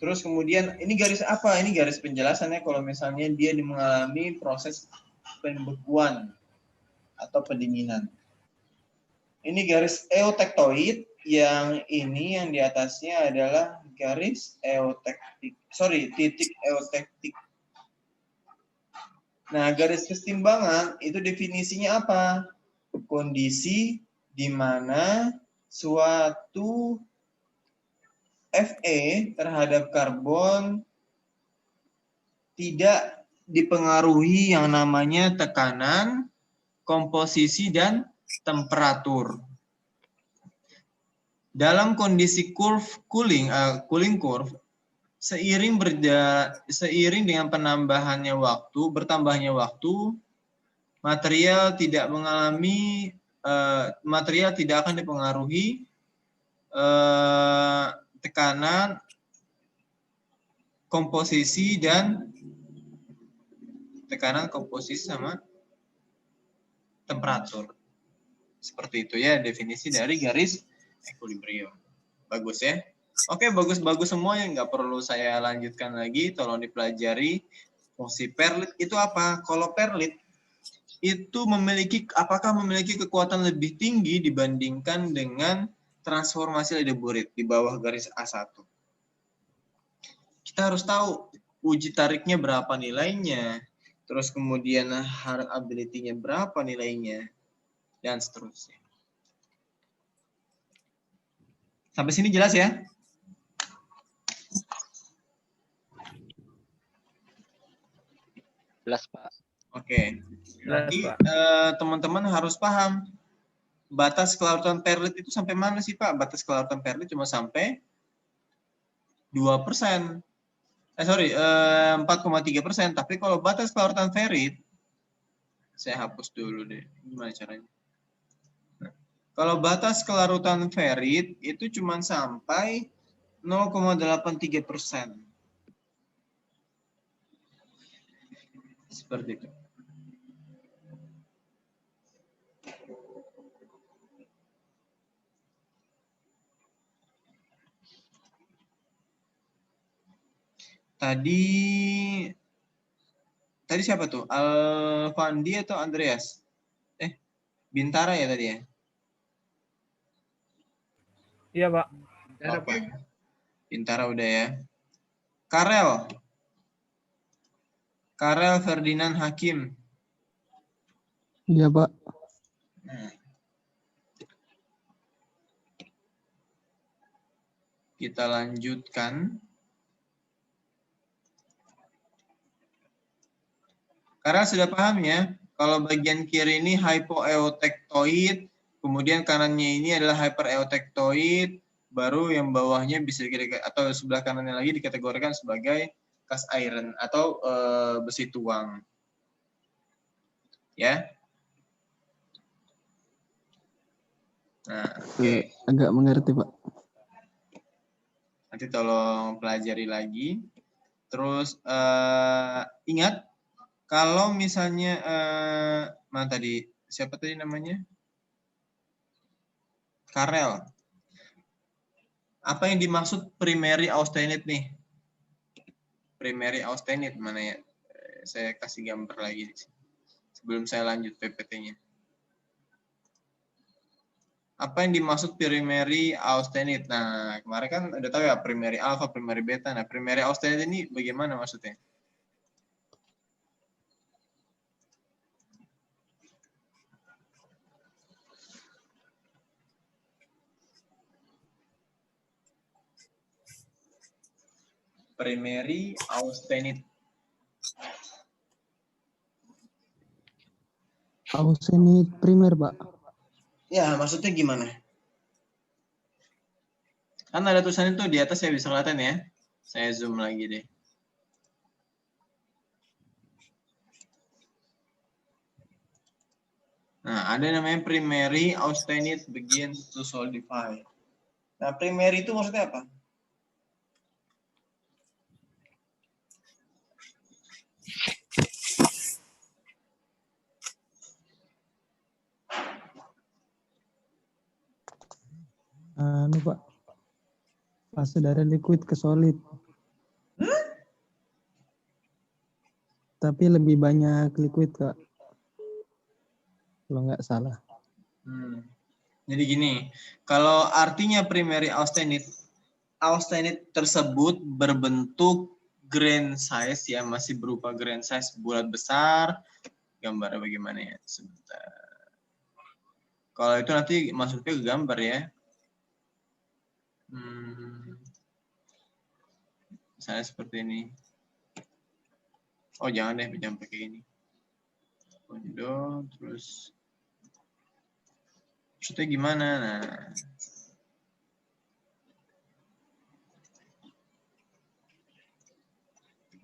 Terus kemudian ini garis apa? Ini garis penjelasannya kalau misalnya dia mengalami proses pembekuan atau pendinginan. Ini garis eutektoid, yang ini yang di atasnya adalah garis eutektik. Sorry, titik eutektik. Nah, garis kesetimbangan itu definisinya apa? Kondisi di mana suatu Fe terhadap karbon tidak dipengaruhi yang namanya tekanan, komposisi, dan temperatur. Dalam kondisi cooling curve, seiring dengan bertambahnya waktu, material tidak akan dipengaruhi tekanan, komposisi sama temperatur. Seperti itu ya definisi dari garis equilibrium. Bagus ya. Oke, bagus-bagus semua, yang nggak perlu saya lanjutkan lagi. Tolong dipelajari. Fungsi perlit itu apa? Kalau perlit itu apakah memiliki kekuatan lebih tinggi dibandingkan dengan transformasi ledeburit di bawah garis A1. Kita harus tahu uji tariknya berapa nilainya, terus kemudian hard ability-nya berapa nilainya, dan seterusnya. Sampai sini jelas ya? Jelas, Pak. Oke. Berarti teman-teman harus paham batas kelarutan perlit itu sampai mana sih, Pak? Batas kelarutan perlit cuma sampai 2%. 4,3%. Tapi kalau batas kelarutan ferrit, saya hapus dulu deh. Gimana caranya? Nah, kalau batas kelarutan ferrit itu cuma sampai 0,83%. Seperti itu. Tadi siapa tuh? Alfandi atau Andreas? Bintara ya tadi ya? Iya, Pak. Oke. Bintara udah ya. Karel Ferdinand Hakim. Iya, Pak. Nah. Kita lanjutkan. Karena sudah paham ya, kalau bagian kiri ini hypoeotektoid, kemudian kanannya ini adalah hypereotektoid, baru yang bawahnya bisa atau sebelah kanannya lagi dikategorikan sebagai cast iron atau besi tuang. Ya. Nah, oke. Agak mengerti, Pak. Nanti tolong pelajari lagi. Terus ingat, kalau misalnya mana tadi, siapa tadi namanya? Karel. Apa yang dimaksud primary austenite nih? Primary austenite mana ya? Saya kasih gambar lagi di sini. Sebelum saya lanjut PPT-nya. Apa yang dimaksud primary austenite? Nah, kemarin kan udah tahu ya primary alpha, primary beta. Nah, primary austenite ini bagaimana maksudnya? Primary austenite. Austenite primer, Pak. Ya, maksudnya gimana? Kan ada tulisan itu di atas, saya bisa kelihatan ya. Saya zoom lagi deh. Nah, ada namanya primary austenite begins to solidify. Nah, primary itu maksudnya apa? Pak. Fase dari liquid ke solid. Tapi lebih banyak liquid, Kak. Kalau nggak salah. Jadi gini, kalau artinya primary austenite, austenite tersebut berbentuk grain size ya, masih berupa grain size bulat besar. Gambarnya bagaimana ya? Sebentar. Kalau itu nanti masuknya ke gambar ya. Misalnya seperti ini. Oh jangan deh, jangan pakai ini. Kondo, terus maksudnya gimana? Nah,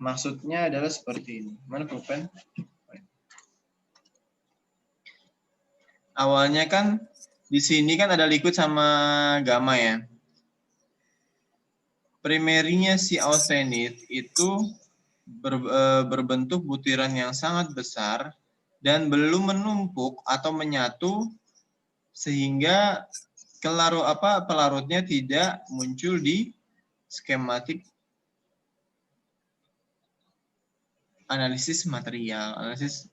maksudnya adalah seperti ini. Mana pulpen? Awalnya kan di sini kan ada liquid sama gamma ya. Primerinya si austenite itu berbentuk butiran yang sangat besar dan belum menumpuk atau menyatu sehingga pelarutnya tidak muncul di skematik analisis material, analisis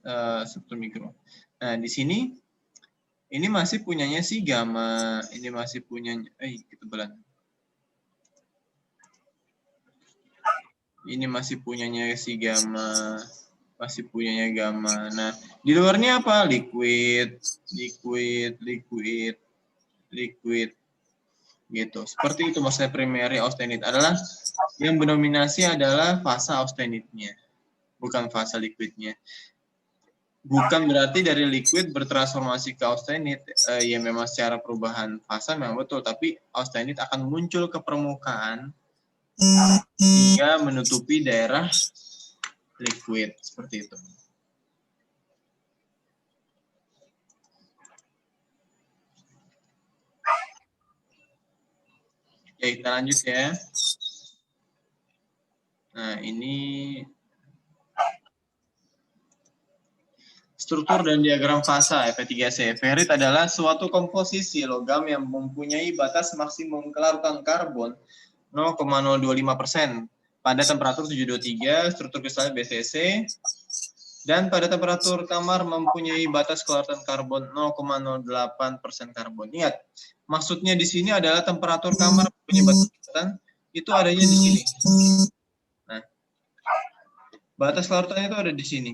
struktur mikro. Nah, di sini ini masih punyanya si gamma, ini masih punyanya ketebalan. Ini masih punyanya si gamma, masih punyanya gamma. Nah, di luarnya apa? Liquid, liquid, liquid, liquid. Gitu. Seperti itu maksudnya primary austenite adalah yang mendominasi adalah fase austenite-nya, bukan fase liquidnya. Bukan berarti dari liquid bertransformasi ke austenite, ya memang secara perubahan fase memang betul, tapi austenite akan muncul ke permukaan hingga menutupi daerah liquid seperti itu. Oke, kita lanjut ya. Nah, ini struktur dan diagram fasa Fe3C. Ferrit adalah suatu komposisi logam yang mempunyai batas maksimum kelarutan karbon 0,025% pada temperatur 723, struktur kristal BCC, dan pada temperatur kamar mempunyai batas kelarutan karbon 0,08% karbon. Ingat, maksudnya di sini adalah temperatur kamar mempunyai batas kelarutan itu adanya di sini. Nah, batas kelarutannya itu ada di sini.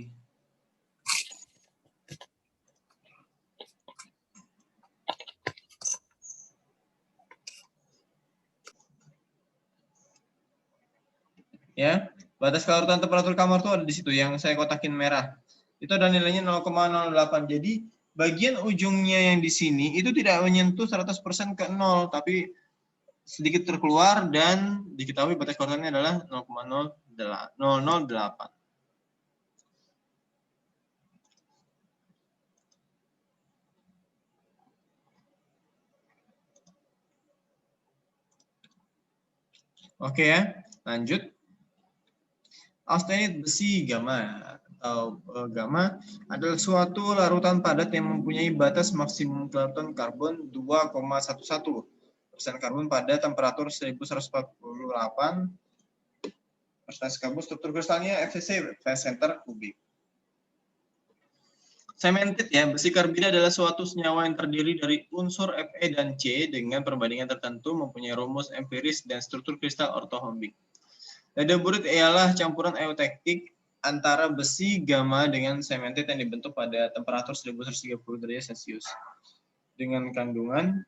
Ya, batas kelarutan temperatur kamar tuh ada di situ yang saya kotakin merah. Itu ada nilainya 0,08. Jadi bagian ujungnya yang di sini itu tidak menyentuh 100% ke 0, tapi sedikit terkeluar dan diketahui batas kelarutannya adalah 0,008. Oke ya, lanjut. Austenite besi gamma. atau gamma adalah suatu larutan padat yang mempunyai batas maksimum kelarutan karbon 2,11% karbon pada temperatur 1148 persentase karbon. Struktur kristalnya FCC, phase center kubik. Cemented ya, besi karbida adalah suatu senyawa yang terdiri dari unsur Fe dan C dengan perbandingan tertentu, mempunyai rumus empiris dan struktur kristal ortorhombik. Ledeburit ialah campuran eutektik antara besi gamma dengan cemented yang dibentuk pada temperatur 1130 derajat Celcius dengan kandungan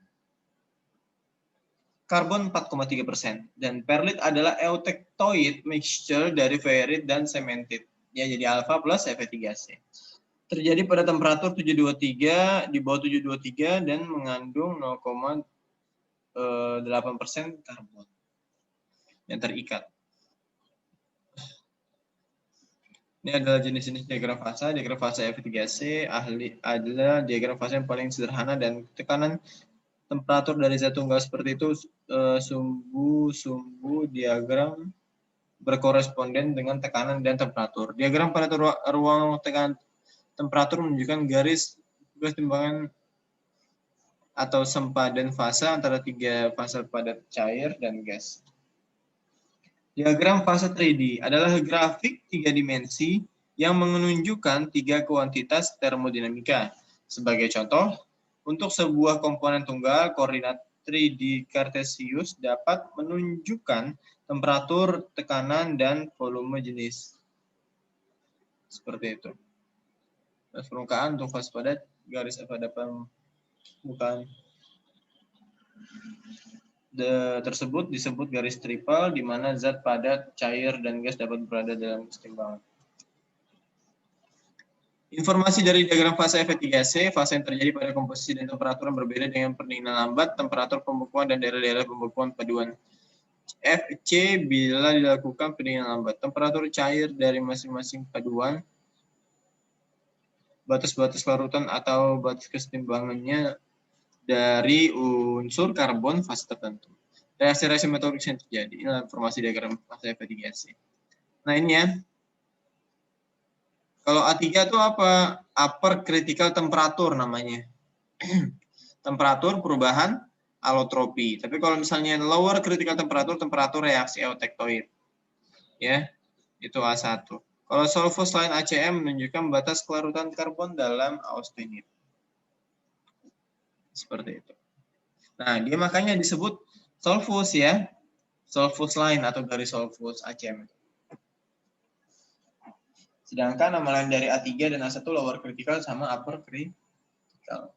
karbon 4,3%, dan perlit adalah eutektoid mixture dari ferrit dan cemented. Ya, jadi alfa plus Fe3C. Terjadi pada temperatur 723, di bawah 723 dan mengandung 0,8% karbon yang terikat. Ini adalah jenis-jenis diagram fasa. Diagram fasa Fe3C adalah diagram fasa yang paling sederhana dan tekanan temperatur dari zat tunggal seperti itu sumbu diagram berkoresponden dengan tekanan dan temperatur. Diagram pada ruang tekanan temperatur menunjukkan garis keseimbangan atau sempadan fasa antara tiga fase padat cair dan gas. Diagram fase 3D adalah grafik tiga dimensi yang menunjukkan tiga kuantitas termodinamika. Sebagai contoh, untuk sebuah komponen tunggal, koordinat 3D Cartesius dapat menunjukkan temperatur, tekanan, dan volume jenis. Seperti itu. Permukaan untuk fase padat, garis pada permukaan tersebut disebut garis triple, di mana zat padat, cair, dan gas dapat berada dalam keseimbangan. Informasi dari diagram fase Fe3C, fase yang terjadi pada komposisi dan temperatur yang berbeda dengan pendinginan lambat, temperatur pembekuan, dan daerah-daerah pembekuan paduan. Fc bila dilakukan pendinginan lambat, temperatur cair dari masing-masing paduan, batas-batas larutan atau batas keseimbangannya dari unsur karbon fase tertentu. Reaksi-reaksi metabolik yang terjadi. Inilah informasi diagram fase Fe3C. Nah ini ya. Kalau A3 itu apa? Upper critical temperature namanya. Temperatur perubahan alotropi. Tapi kalau misalnya lower critical temperature, temperatur reaksi eutektoid. Ya, itu A1. Kalau solvos lain ACM menunjukkan batas kelarutan karbon dalam austenit. Seperti itu. Nah, dia makanya disebut solvos ya. Solvos lain atau garis solvos ACM. Sedangkan nama lain dari A3 dan A1 lower critical sama upper critical.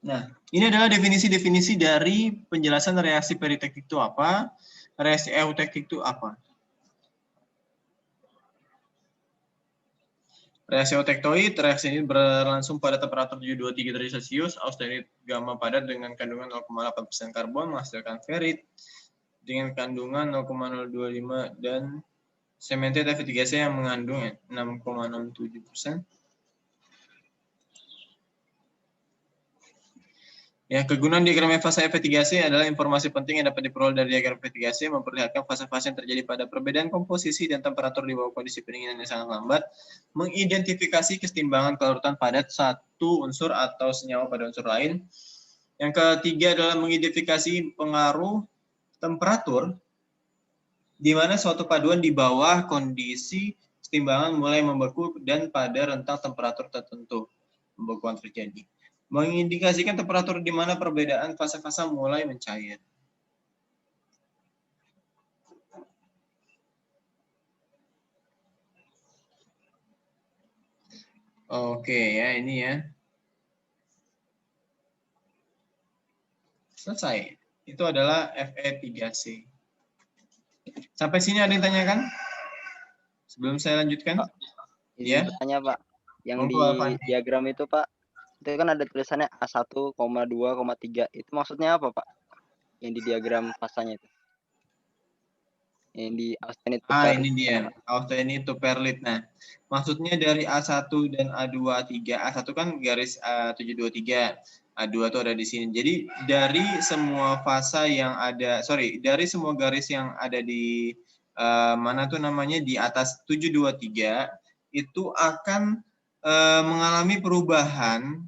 Nah, ini adalah definisi-definisi dari penjelasan reaksi peritektik itu apa, reaksi eutektik itu apa. Reaksi eutektoid, reaksi ini berlangsung pada temperatur 723 derajat Celcius, austenit gamma padat dengan kandungan 0,8% karbon menghasilkan ferrit dengan kandungan 0,025 dan cemented Fe3C yang mengandung 6,67%. Ya, kegunaan diagram fase Fe3C adalah informasi penting yang dapat diperoleh dari diagram Fe3C, memperlihatkan fase-fase yang terjadi pada perbedaan komposisi dan temperatur di bawah kondisi pendinginan yang sangat lambat, mengidentifikasi keseimbangan kelarutan padat satu unsur atau senyawa pada unsur lain. Yang ketiga adalah mengidentifikasi pengaruh temperatur, di mana suatu paduan di bawah kondisi keseimbangan mulai membeku dan pada rentang temperatur tertentu pembekuan terjadi. Mengindikasikan temperatur di mana perbedaan fase-fase mulai mencair. Oke ya, ini ya. Selesai. Itu adalah Fe3C. Sampai sini ada yang tanyakan? Sebelum saya lanjutkan? Izin bertanya, Pak. Yang di diagram itu, Pak, itu kan ada tulisannya A1, 2, 3. Itu maksudnya apa, Pak? Yang di diagram fasanya itu. Yang di austenit to Ah, perlit. ini dia, austenit to perlit. Nah, maksudnya dari A1 dan A2, A3. A1 kan garis 723, A2 tuh ada di sini. Jadi dari semua fasa yang ada, dari semua garis yang ada di mana tuh namanya di atas 723 itu akan mengalami perubahan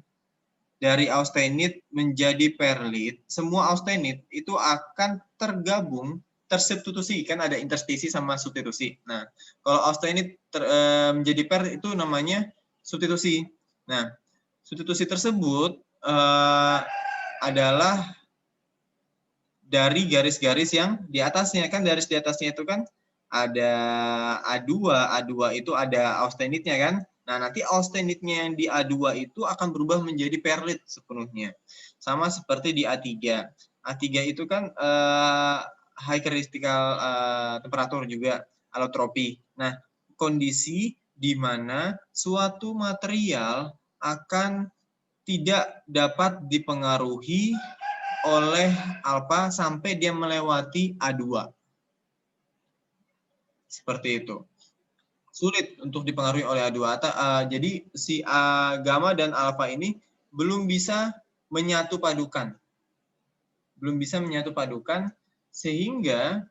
dari austenit menjadi perlit. Semua austenit itu akan tergabung tersubstitusi, kan ada interstisi sama substitusi. Nah, kalau austenit menjadi perlit itu namanya substitusi. Nah, substitusi tersebut adalah dari garis-garis yang di atasnya. Kan garis di atasnya itu kan ada A2, A2 itu ada austenitnya kan. Nah, nanti austenitnya yang di A2 itu akan berubah menjadi perlit sepenuhnya. Sama seperti di A3. A3 itu kan high critical temperature juga, alotropi. Nah, kondisi di mana suatu material akan tidak dapat dipengaruhi oleh alfa sampai dia melewati A2. Seperti itu. Sulit untuk dipengaruhi oleh A2. Jadi si gamma dan alfa ini belum bisa menyatu padukan. Belum bisa menyatu padukan sehingga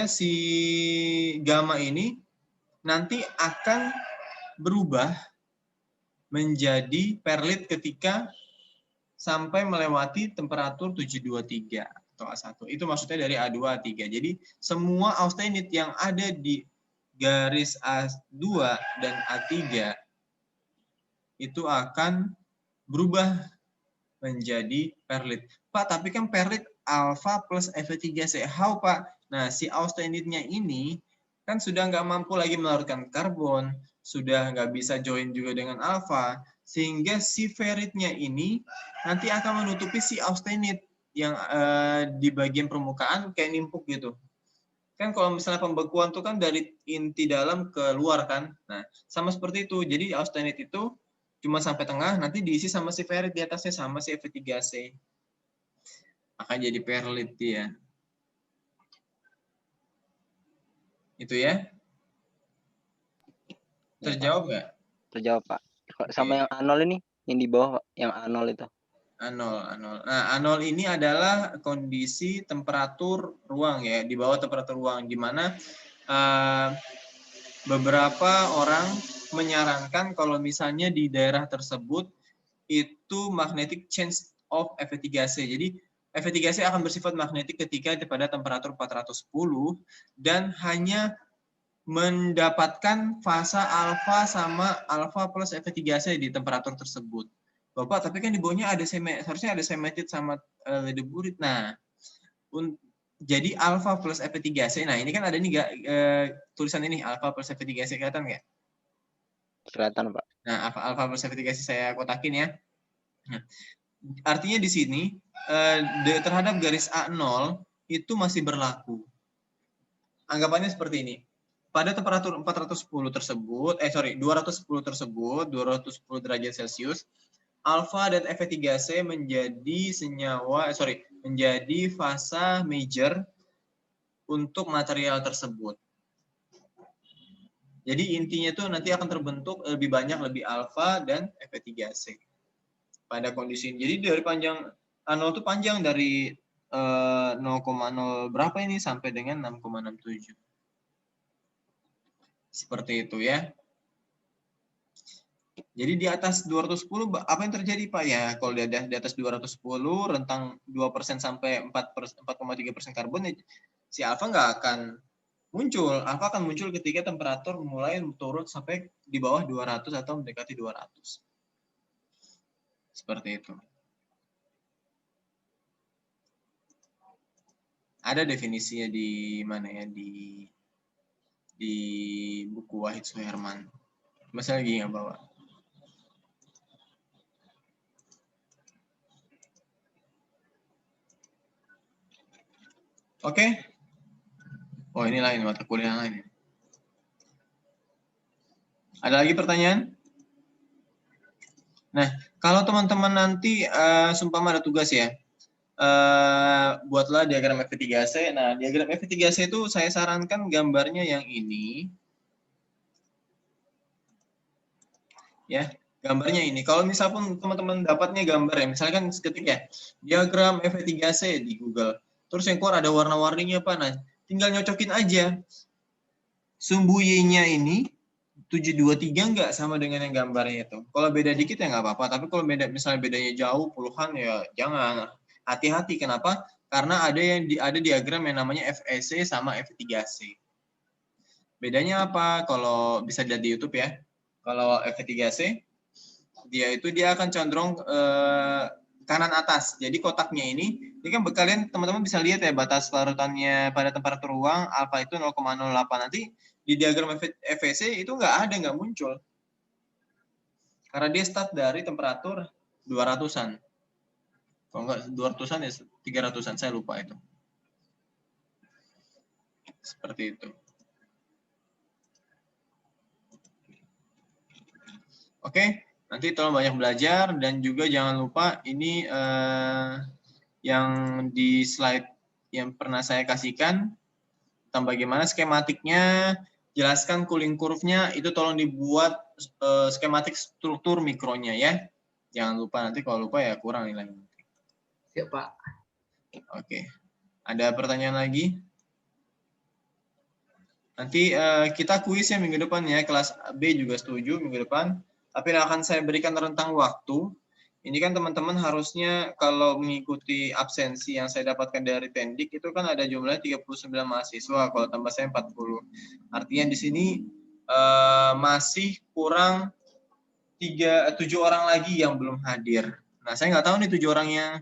si gamma ini nanti akan berubah menjadi perlit ketika sampai melewati temperatur 723 atau A1. Itu maksudnya dari A2, A3. Jadi semua austenit yang ada di garis A2 dan A3 itu akan berubah menjadi perlit. Pak, tapi kan perlit alfa plus Fe3C. How, Pak? Nah, si austenitnya ini kan sudah nggak mampu lagi melarutkan karbon, sudah nggak bisa join juga dengan alfa, sehingga si feritnya ini nanti akan menutupi si austenit yang di bagian permukaan kayak nimpuk gitu. Kan kalau misalnya pembekuan itu kan dari inti dalam ke luar kan. Nah, sama seperti itu. Jadi austenit itu cuma sampai tengah, nanti diisi sama si ferit di atasnya sama si Fe3C. Akan jadi perlit dia. Itu ya. Terjawab nggak? Terjawab, Pak. Sama Oke. yang A0 ini, yang di bawah, Pak. Yang A0 itu. A0. Nah, A0 ini adalah kondisi temperatur ruang ya, di bawah temperatur ruang, di mana beberapa orang menyarankan kalau misalnya di daerah tersebut itu magnetic change of Fe3C. Jadi Fe3C akan bersifat magnetik ketika pada temperatur 410 dan hanya mendapatkan fasa alfa sama alfa plus Fe3C di temperatur tersebut. Bapak, tapi kan di bawahnya ada harusnya ada semetid sama ledeburit. Nah, jadi alfa plus Fe3C. Nah, ini kan ada nih tulisan ini alfa plus Fe3C, kelihatan nggak? Kelihatan, Pak. Nah, alfa plus Fe3C saya kotakin ya. Nah, artinya di sini terhadap garis A0 itu masih berlaku. Anggapannya seperti ini. Pada temperatur 410 tersebut, 210 tersebut, 210 derajat Celcius, alfa dan Fe3C menjadi menjadi fasa major untuk material tersebut. Jadi intinya tuh nanti akan terbentuk lebih banyak lebih alfa dan Fe3C pada kondisi ini. Jadi dari panjang A0 itu panjang dari 0,0 berapa ini sampai dengan 6,67. Seperti itu ya. Jadi di atas 210 apa yang terjadi Pak ya? Kalau di atas 210 rentang 2% sampai 4,3% karbon, si alfa nggak akan muncul. Alfa akan muncul ketika temperatur mulai turun sampai di bawah 200 atau mendekati 200. Seperti itu. Ada definisinya di mana ya, di buku Wahid Suherman. Masa lagi nggak bawa? Oke. Oh, ini lain, mata kuliah lain. Ada lagi pertanyaan? Nah, kalau teman-teman nanti sumpama ada tugas ya, buatlah diagram FV3C. Nah, diagram FV3C itu saya sarankan gambarnya yang ini. Ya, gambarnya ini. Kalau misal pun teman-teman dapatnya gambar ya, misalkan ketik ya, diagram FV3C di Google. Terus yang keluar ada warna-warninya Pak. Nah, tinggal nyocokin aja. Sumbu Y-nya ini 723 nggak sama dengan yang gambarnya itu. Kalau beda dikit ya nggak apa-apa, tapi kalau beda misalnya bedanya jauh puluhan ya jangan. Hati-hati, kenapa? Karena ada diagram yang namanya FEC sama FV3C. Bedanya apa? Kalau bisa dilihat di YouTube ya. Kalau FV3C dia akan condong kanan atas. Jadi kotaknya ini kan kalian teman-teman bisa lihat ya batas larutannya pada temperatur ruang alfa itu 0,08. Nanti di diagram FEC itu nggak muncul. Karena dia start dari temperatur 200-an. Kalau nggak 200-an ya 300-an, saya lupa itu. Seperti itu. Oke, nanti tolong banyak belajar dan juga jangan lupa ini yang di slide yang pernah saya kasihkan tentang bagaimana skematiknya, jelaskan cooling curve-nya, itu tolong dibuat skematik struktur mikronya ya. Jangan lupa, nanti kalau lupa ya kurang nilainya. Siap, Pak. Oke. Ada pertanyaan lagi? Nanti kita kuis ya minggu depan ya, kelas B juga setuju minggu depan. Tapi akan saya berikan rentang waktu. Ini kan teman-teman harusnya kalau mengikuti absensi yang saya dapatkan dari Tendik itu kan ada jumlahnya 39 mahasiswa, kalau tambah saya 40. Artinya di sini masih kurang 7 orang lagi yang belum hadir. Nah, saya nggak tahu nih 7 orang yang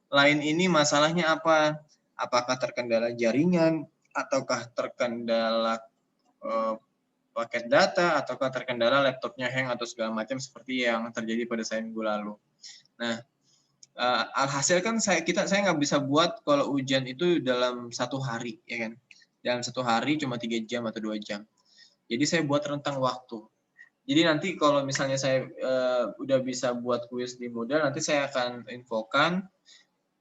lain ini masalahnya apa. Apakah terkendala jaringan, ataukah terkendala paket data, ataukah terkendala laptopnya hang atau segala macam seperti yang terjadi pada saya minggu lalu. Nah, alhasil kan saya nggak bisa buat kalau ujian itu dalam 1 hari, ya kan? Dalam 1 hari cuma 3 jam atau 2 jam. Jadi saya buat rentang waktu. Jadi nanti kalau misalnya saya udah bisa buat kuis di Moodle, nanti saya akan infokan.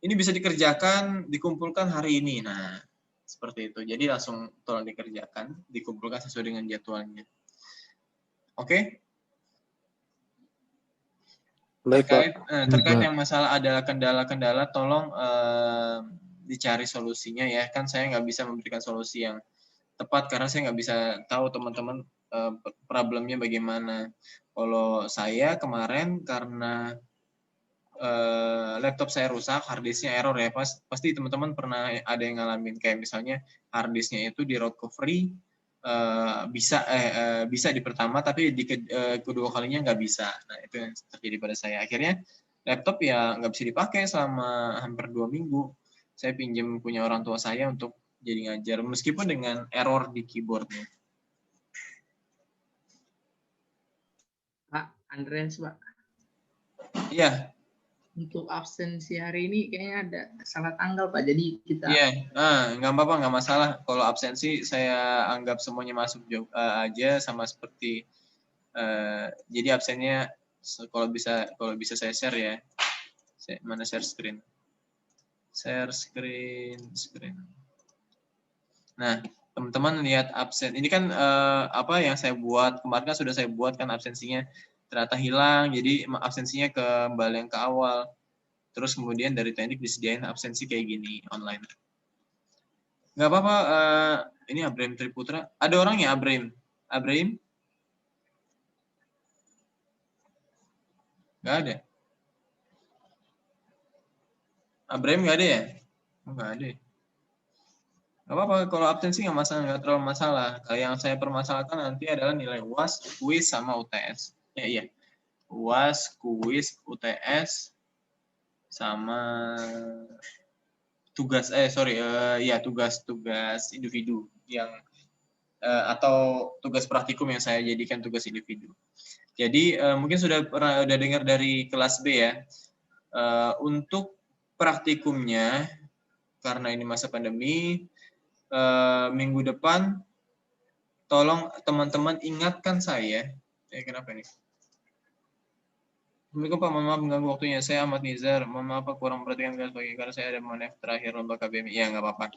Ini bisa dikerjakan, dikumpulkan hari ini. Nah, seperti itu. Jadi langsung tolong dikerjakan, dikumpulkan sesuai dengan jadwalnya. Oke? Baik, Pak. Terkait yang masalah adalah kendala-kendala, tolong dicari solusinya ya. Kan saya nggak bisa memberikan solusi yang tepat karena saya nggak bisa tahu teman-teman problemnya bagaimana. Kalau saya kemarin karena laptop saya rusak, harddisknya error ya, pasti teman-teman pernah ada yang ngalamin kayak misalnya harddisknya itu di recovery bisa di pertama tapi di kedua kalinya nggak bisa. Nah, itu yang terjadi pada saya. Akhirnya laptop ya nggak bisa dipakai selama hampir 2 minggu. Saya pinjam punya orang tua saya untuk jadi ngajar meskipun dengan error di keyboardnya. Pak Andreas, Pak. Iya. Untuk absensi hari ini kayaknya ada salah tanggal, Pak. Jadi kita nggak apa-apa, nggak masalah. Kalau absensi saya anggap semuanya masuk aja sama seperti jadi absennya kalau bisa saya share ya. Mana share screen? Share screen. Nah, teman-teman lihat absen. Ini kan apa yang saya buat kemarin kan sudah saya buat kan absensinya ternyata hilang. Jadi absensinya kembali yang ke awal. Terus kemudian dari teknik disediain absensi kayak gini online. Nggak apa-apa. Ini Abraham Triputra. Ada orang ya Abraham? Abraham? Nggak ada. Abraham nggak ada ya? Nggak ada. Nggak apa-apa, kalau absensi nggak masalah, nggak terlalu masalah. Yang saya permasalahkan nanti adalah nilai UAS, kuis, sama UTS. Iya. UAS, kuis, UTS, sama tugas, tugas individu yang atau tugas praktikum yang saya jadikan tugas individu. Jadi mungkin sudah dengar dari kelas B ya. Untuk praktikumnya, karena ini masa pandemi, minggu depan tolong teman-teman ingatkan saya. Kenapa ini? Assalamualaikum Pak, mohon maaf mengganggu waktunya. Saya Ahmad Nizar. Mohon maaf Pak, kurang perhatikan garis bagi karena saya ada manef terakhir lomba KBMI. Ya, nggak apa-apa.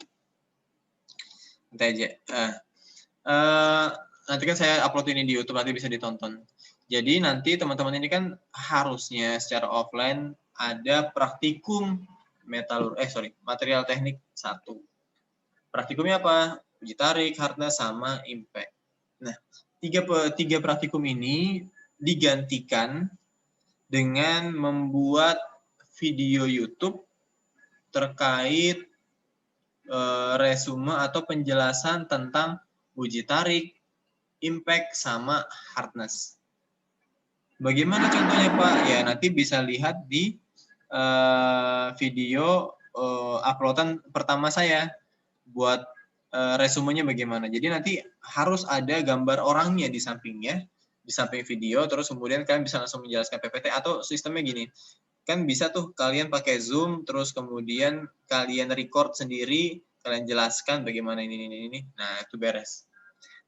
Nanti aja. Nanti kan saya upload ini di YouTube, nanti bisa ditonton. Jadi nanti teman-teman ini kan harusnya secara offline ada praktikum material teknik 1. Praktikumnya apa? Uji tarik, hardness, sama impact. Nah, tiga praktikum ini digantikan dengan membuat video YouTube terkait resume atau penjelasan tentang uji tarik, impact, sama hardness. Bagaimana contohnya Pak? Ya nanti bisa lihat di video uploadan pertama saya buat resumenya bagaimana. Jadi nanti harus ada gambar orangnya di sampingnya, di samping video, terus kemudian kalian bisa langsung menjelaskan PPT atau sistemnya gini. Kan bisa tuh kalian pakai Zoom, terus kemudian kalian record sendiri, kalian jelaskan bagaimana ini. Nah, itu beres.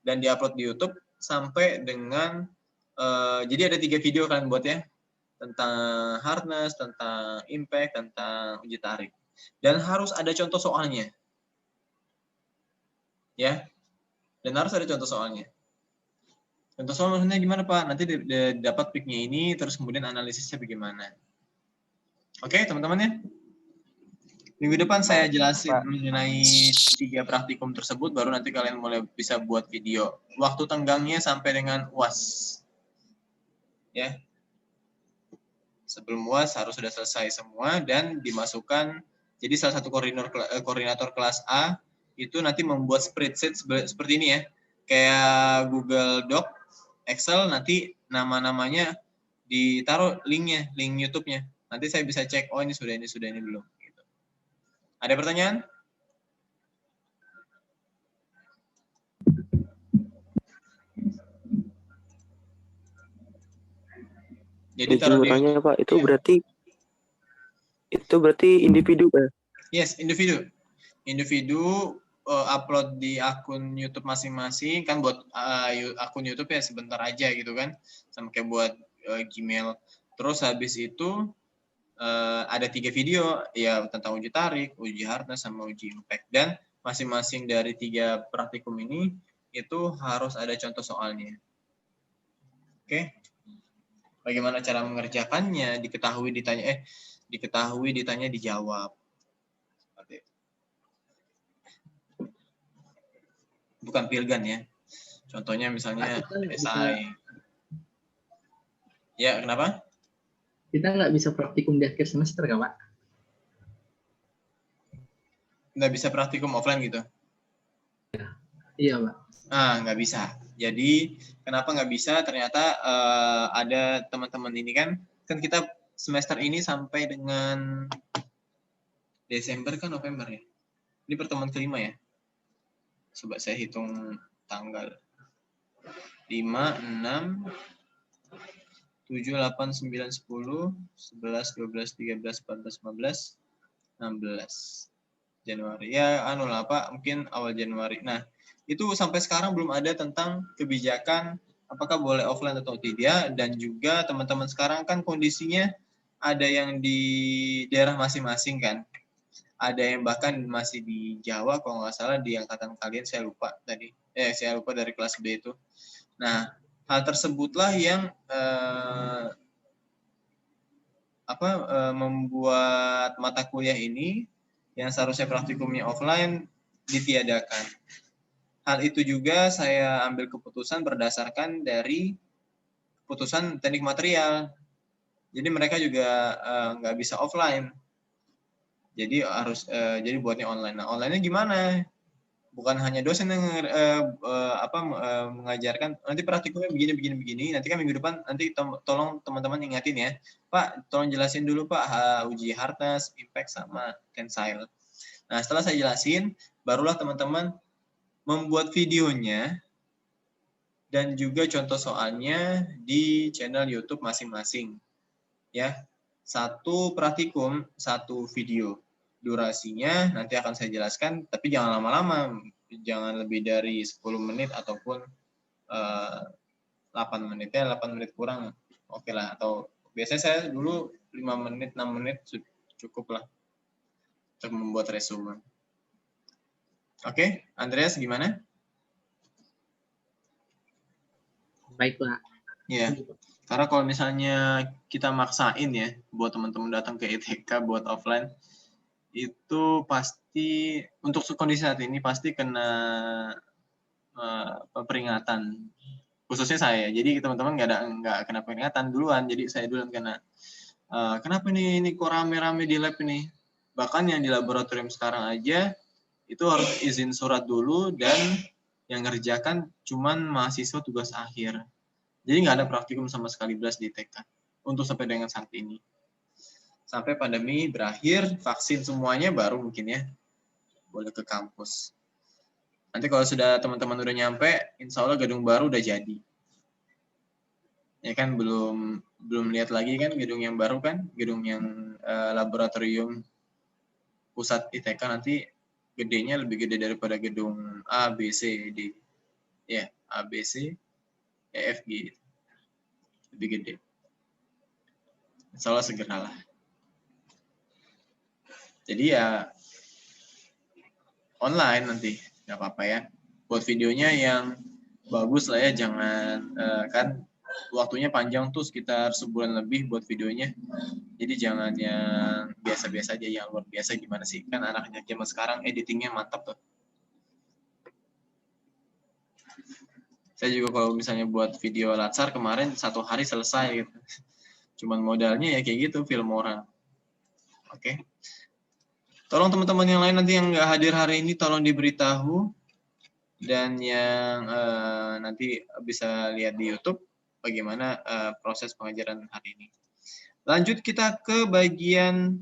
Dan diupload di YouTube sampai dengan, jadi ada 3 video kalian buat ya, tentang hardness, tentang impact, tentang uji tarik. Dan harus ada contoh soalnya. Ya, dan harus ada contoh soalnya. Contoh soal maksudnya gimana Pak? Nanti dapat pick-nya ini, terus kemudian analisisnya bagaimana. Oke, teman-teman ya. Minggu depan saya jelasin mengenai 3 praktikum tersebut, baru nanti kalian mulai bisa buat video. Waktu tenggangnya sampai dengan UAS. Ya. Sebelum UAS harus sudah selesai semua dan dimasukkan. Jadi salah satu koordinator kelas A itu nanti membuat spreadsheet seperti ini ya. Kayak Google Doc, Excel, nanti nama-namanya ditaruh linknya, link YouTube-nya. Nanti saya bisa cek, oh ini sudah ini belum. Gitu. Ada pertanyaan? Jadi taruh di bertanya Pak, itu ya. berarti individu ya? Yes, individu. Individu upload di akun YouTube masing-masing, kan buat akun YouTube ya sebentar aja gitu kan, sama kayak buat Gmail. Terus habis itu ada 3 video ya tentang uji tarik, uji hardness, sama uji impact. Dan masing-masing dari 3 praktikum ini itu harus ada contoh soalnya. Oke. Bagaimana cara mengerjakannya, diketahui ditanya dijawab. Bukan pilgan ya. Contohnya misalnya esai. Ya, kenapa? Kita nggak bisa praktikum di akhir semester kan Pak? Nggak bisa praktikum offline gitu? Iya Pak. Nggak bisa. Jadi kenapa nggak bisa? Ternyata ada teman-teman ini kan kita semester ini sampai dengan Desember kan November ya. Ini pertemuan kelima ya. Coba saya hitung tanggal 5, 6, 7, 8, 9, 10, 11, 12, 13, 14, 15, 16. Januari. Ya, Pak, mungkin awal Januari. Nah, itu sampai sekarang belum ada tentang kebijakan apakah boleh offline atau tidak, dan juga teman-teman sekarang kan kondisinya ada yang di daerah masing-masing kan. Ada yang bahkan masih di Jawa, kalau nggak salah di angkatan kalian, saya lupa tadi. Saya lupa dari kelas B itu. Nah, hal tersebutlah yang membuat mata kuliah ini yang seharusnya praktikumnya offline ditiadakan. Hal itu juga saya ambil keputusan berdasarkan dari keputusan teknik material. Jadi mereka juga nggak bisa offline. Jadi harus jadi buatnya online. Nah, online-nya gimana? Bukan hanya dosen yang mengajarkan, nanti praktikumnya begini. Nanti kan minggu depan nanti tolong teman-teman ingatin ya. Pak, tolong jelasin dulu Pak uji hardness, impact, sama tensile. Nah, setelah saya jelasin, barulah teman-teman membuat videonya dan juga contoh soalnya di channel YouTube masing-masing. Ya. 1 praktikum, 1 video. Durasinya nanti akan saya jelaskan, tapi jangan lama-lama, jangan lebih dari 10 menit ataupun 8 menit ya, 8 menit kurang, oke lah, atau Biasanya saya dulu 5 menit, 6 menit cukup lah untuk membuat resume. Oke, Andreas gimana? Baik, Pak. Ya, karena kalau misalnya kita maksain ya, buat teman-teman datang ke ITK buat offline, itu pasti untuk kondisi saat ini pasti kena peringatan. Khususnya saya, jadi teman-teman nggak kena peringatan duluan, jadi saya duluan kena. Kenapa ini kok rame-rame di lab ini? Bahkan yang di laboratorium sekarang aja itu harus izin surat dulu dan yang ngerjakan cuman mahasiswa tugas akhir. Jadi nggak ada praktikum sama sekali belas di TK untuk sampai dengan saat ini. Sampai pandemi berakhir, vaksin semuanya baru mungkin ya boleh ke kampus. Nanti kalau sudah teman-teman udah nyampe, insya Allah gedung baru udah jadi. Ya kan belum lihat lagi kan gedung yang baru kan, gedung yang laboratorium pusat ITK nanti gedenya lebih gede daripada gedung A, B, C, D. Ya, A, B, C, E, F, G. Lebih gede. Insya Allah segeralah. Jadi ya online nanti, nggak apa-apa ya. Buat videonya yang bagus lah ya, jangan kan waktunya panjang tuh sekitar sebulan lebih buat videonya. Jadi jangan yang biasa-biasa aja, yang luar biasa gimana sih? Kan anaknya zaman sekarang editingnya mantap tuh. Saya juga kalau misalnya buat video latsar kemarin 1 hari selesai gitu. Cuman modalnya ya kayak gitu, film orang. Oke. Tolong teman-teman yang lain nanti yang nggak hadir hari ini tolong diberitahu. Dan yang nanti bisa lihat di YouTube bagaimana proses pengajaran hari ini. Lanjut kita ke bagian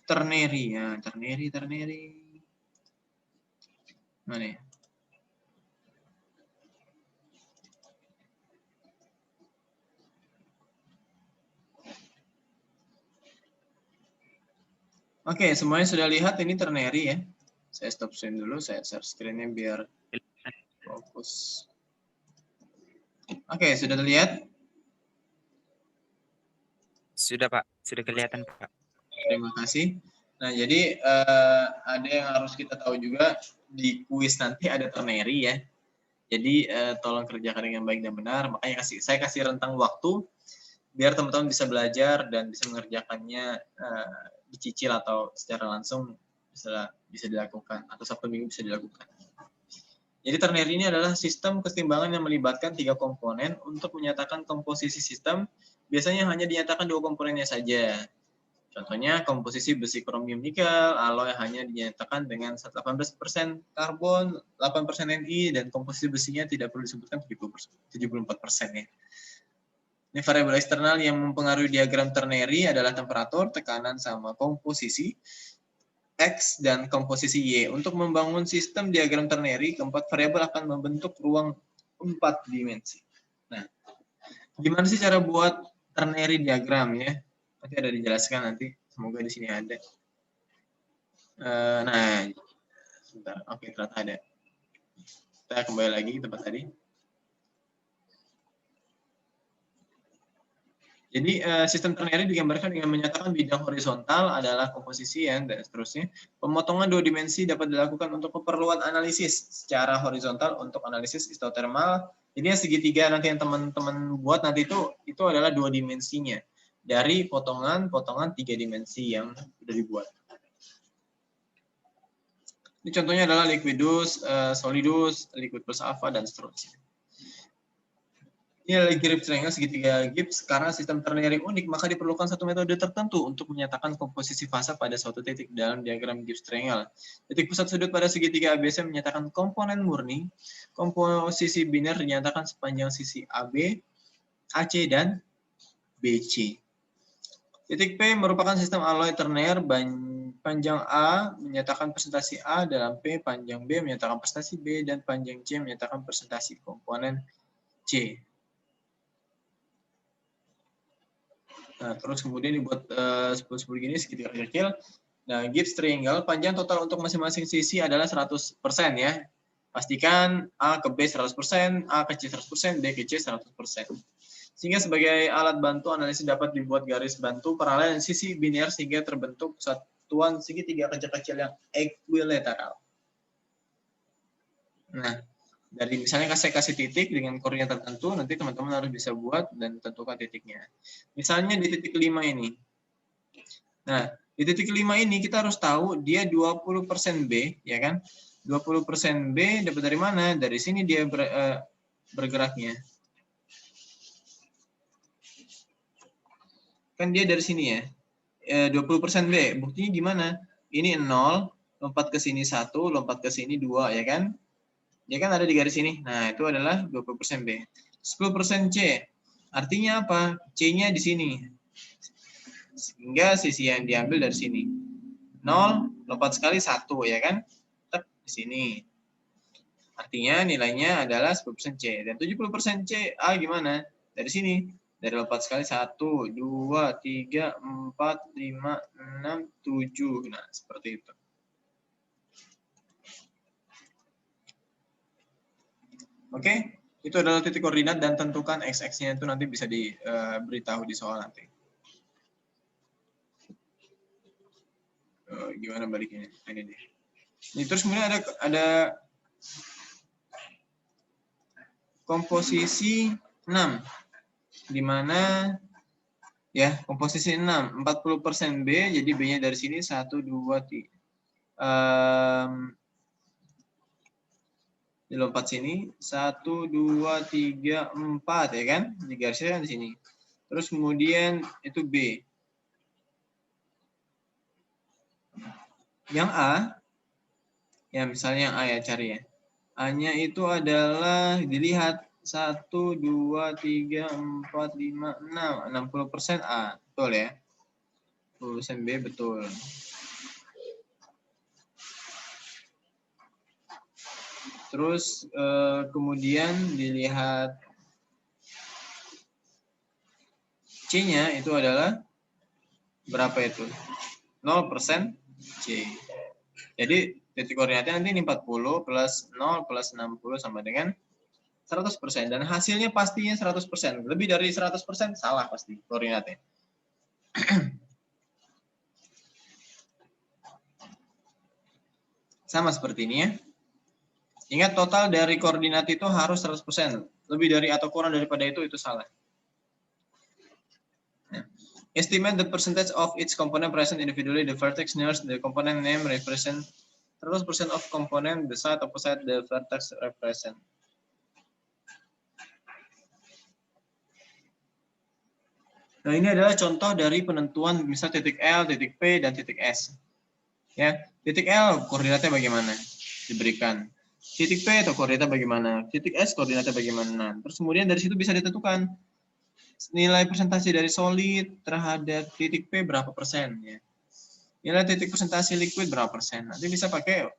ternary ya, ternary. Mana ya? Oke, semuanya sudah lihat ini ternary ya. Saya stop screen dulu, saya share screen-nya biar fokus. Oke, sudah terlihat? Sudah, Pak. Sudah kelihatan, Pak. Terima kasih. Nah, jadi ada yang harus kita tahu juga di kuis nanti ada ternary ya. Jadi tolong kerjakan dengan baik dan benar. Makanya saya kasih rentang waktu biar teman-teman bisa belajar dan bisa mengerjakannya dicicil atau secara langsung bisa dilakukan atau Sabtu Minggu bisa dilakukan. Jadi ternary ini adalah sistem keseimbangan yang melibatkan 3 komponen untuk menyatakan komposisi sistem. Biasanya hanya dinyatakan 2 komponennya saja. Contohnya komposisi besi kromium nikel, alloy hanya dinyatakan dengan 18% karbon, 8% Ni, dan komposisi besinya tidak perlu disebutkan 74% ya. Ini variabel eksternal yang mempengaruhi diagram ternary adalah temperatur, tekanan, sama komposisi X dan komposisi Y. Untuk membangun sistem diagram ternary, keempat variabel akan membentuk ruang 4 dimensi. Nah, gimana sih cara buat ternary diagram ya? Nanti ada dijelaskan nanti. Semoga di sini ada. Nah, sebentar. Oke, ternyata ada. Kita kembali lagi ke tempat tadi. Jadi sistem ternary digambarkan dengan menyatakan bidang horizontal adalah komposisi ya, dan seterusnya. Pemotongan 2 dimensi dapat dilakukan untuk keperluan analisis secara horizontal untuk analisis isotermal. Jadi yang segitiga nanti yang teman-teman buat nanti itu adalah 2 dimensinya dari potongan-potongan 3 dimensi yang sudah dibuat. Ini contohnya adalah liquidus, solidus, liquid plus alpha dan seterusnya. Ini adalah gips triangle segitiga gips. Karena sistem ternary unik, maka diperlukan satu metode tertentu untuk menyatakan komposisi fasa pada suatu titik dalam diagram gips triangle. Titik pusat sudut pada segitiga ABC menyatakan komponen murni. Komposisi biner dinyatakan sepanjang sisi AB, AC, dan BC. Titik P merupakan sistem alloy terner. Panjang A menyatakan presentasi A dalam P, panjang B menyatakan presentasi B, dan panjang C menyatakan presentasi komponen C. Nah, terus kemudian dibuat seperti ini segitiga kecil. Nah, gips triangle panjang total untuk masing-masing sisi adalah 100% ya. Pastikan A ke B 100%, A ke C 100%, B ke C 100%. Sehingga sebagai alat bantu analisis dapat dibuat garis bantu paralel dan sisi biner sehingga terbentuk satuan segitiga kecil-kecil yang equilateral. Nah, dari misalnya saya kasih titik dengan koordinat tertentu, nanti teman-teman harus bisa buat dan tentukan titiknya. Misalnya di titik 5 ini. Nah, di titik 5 ini kita harus tahu dia 20% B, ya kan? 20% B dapat dari mana? Dari sini dia bergeraknya. Kan dia dari sini ya. 20% B, buktinya gimana? Ini 0, lompat ke sini 1, lompat ke sini 2, ya kan? Dia kan ada di garis ini. Nah, itu adalah 20% B. 10% C. Artinya apa? C-nya di sini. Sehingga sisi yang diambil dari sini. 0, lompat sekali 1, ya kan? Tetap di sini. Artinya nilainya adalah 10% C. Dan 70% C, gimana? Dari sini. Dari lompat sekali 1, 2, 3, 4, 5, 6, 7. Nah, seperti itu. Oke, itu adalah titik koordinat dan tentukan x-nya itu nanti bisa diberitahu di soal nanti. Gimana baliknya? Ini deh. Ini terus kemudian ada komposisi 6, di mana ya komposisi 6, 40% B, jadi B-nya dari sini 1, 2, 3. Dilompat sini 1, 2, 3, 4, ya kan? Di garisnya kan di sini. Terus kemudian itu B. Yang A, ya misalnya yang A ya cari ya. A-nya itu adalah dilihat 1, 2, 3, 4, 5, 6. 60% A, betul ya? 60% B betul. Terus kemudian dilihat C-nya itu adalah berapa itu? 0% C. Jadi titik koordinatnya nanti ini 40 plus 0 plus 60 sama dengan 100%. Dan hasilnya pastinya 100%. Lebih dari 100% salah pasti koordinatnya. Sama seperti ini ya. Ingat total dari koordinat itu harus 100%. Lebih dari atau kurang daripada itu salah. Nah, estimate the percentage of each component present individually. The vertex near the component name represent 100% of component, the side opposite the vertex represent. Nah, ini adalah contoh dari penentuan misal titik L, titik P, dan titik S. Ya, titik L koordinatnya bagaimana? Diberikan. Titik P atau koordinatnya bagaimana? Titik S koordinatnya bagaimana? Terus kemudian dari situ bisa ditentukan nilai persentase dari solid terhadap titik P berapa persen ya. Nilai titik persentase liquid berapa persen. Nanti bisa pakai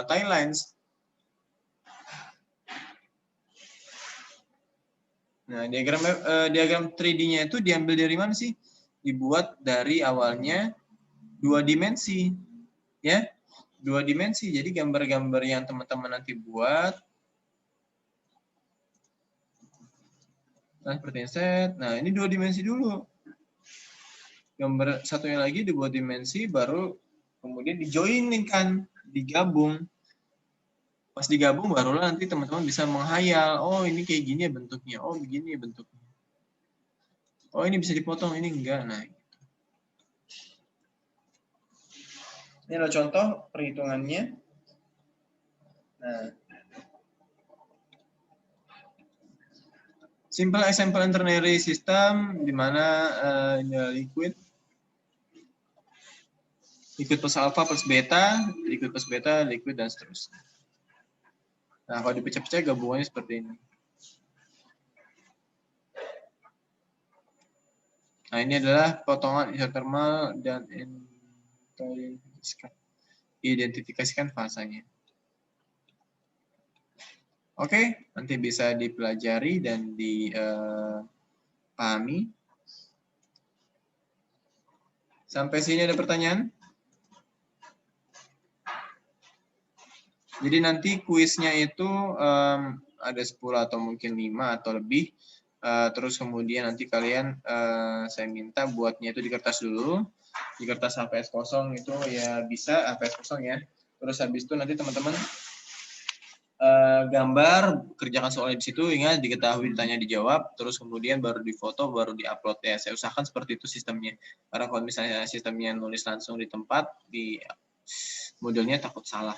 tie lines. Nah, diagram 3D-nya itu diambil dari mana sih? Dibuat dari awalnya 2 dimensi. Ya. 2 dimensi. Jadi gambar-gambar yang teman-teman nanti buat. Nah, seperti set. Nah, ini 2 dimensi dulu. Gambar satunya lagi di 2 dimensi, baru kemudian dijoinkan, digabung. Pas digabung, barulah nanti teman-teman bisa menghayal. Oh, ini kayak gini ya bentuknya. Oh, begini ya bentuknya. Oh, ini bisa dipotong, ini enggak. Nah, ini adalah contoh perhitungannya. Nah, simple example ternary system di mana liquid plus alpha plus beta, liquid plus beta, liquid dan seterusnya. Nah, kalau dipecah-pecah gabungannya seperti ini. Nah, ini adalah potongan isothermal dan identifikasikan fasanya. Oke, nanti bisa dipelajari dan dipahami. Sampai sini ada pertanyaan? Jadi nanti kuisnya itu ada 10 atau mungkin 5 atau lebih. Terus kemudian nanti kalian saya minta buatnya itu di kertas dulu, di kertas HVS kosong itu ya bisa HVS kosong ya. Terus habis itu nanti teman-teman gambar, kerjakan soalnya di situ, ingat diketahui, ditanya, dijawab, terus kemudian baru difoto, baru diupload ya. Saya usahakan seperti itu sistemnya. Karena kalau misalnya sistemnya nulis langsung di tempat, di modelnya takut salah.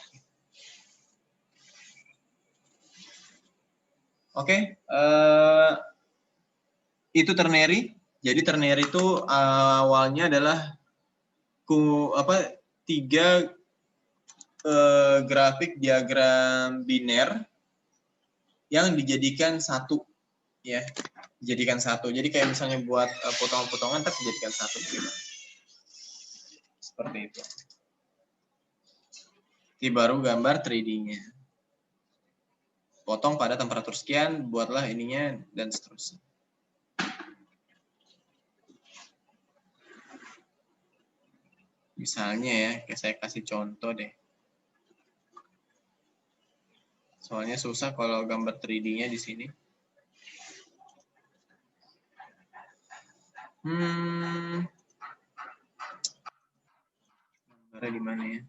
Oke, itu ternary. Jadi ternary itu awalnya adalah tiga grafik diagram biner yang dijadikan satu, ya, dijadikan satu. Jadi kayak misalnya buat potongan-potongan, tapi dijadikan satu gitu. Seperti itu. Ini baru gambar 3D-nya. Potong pada temperatur sekian, buatlah ininya dan seterusnya. Misalnya ya, kayak saya kasih contoh deh. Soalnya susah kalau gambar 3D-nya di sini. Gambarnya di mana ya?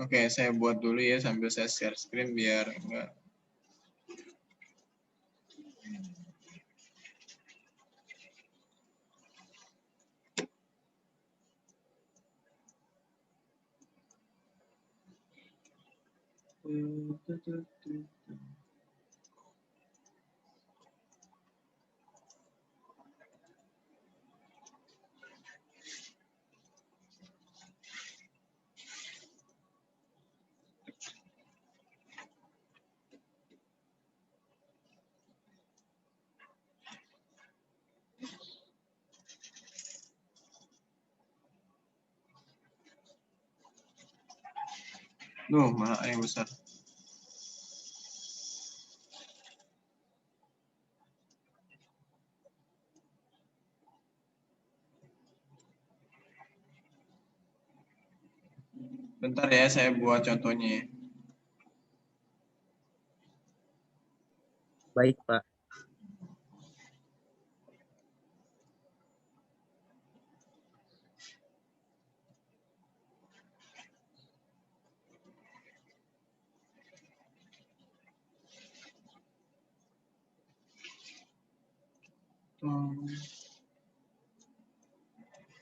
Oke, saya buat dulu ya sambil saya share screen biar enggak. Malah yang besar. Bentar ya, saya buat contohnya ya. Baik, Pak.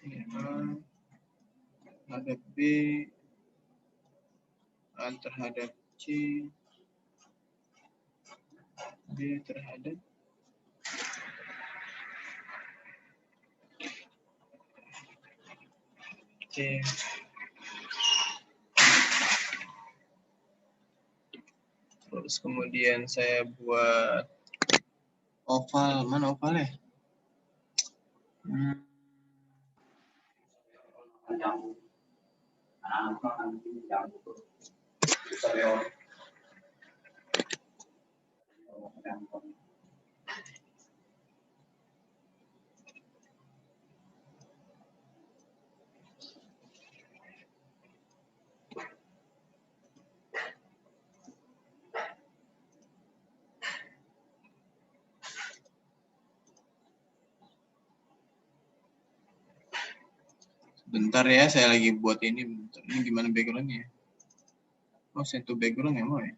Ini A terhadap B, A terhadap C, B terhadap C. Terus kemudian saya buat oval. Mana ovalnya? Bentar ya, saya lagi buat ini. Bentar. Ini gimana backgroundnya? Oh, satu background ya mau ya?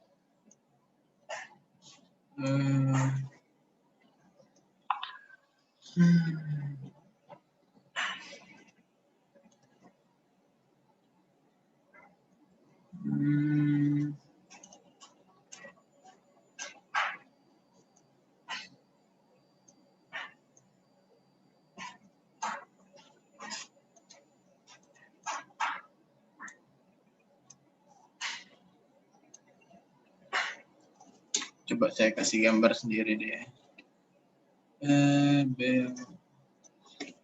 Coba saya kasih gambar sendiri deh.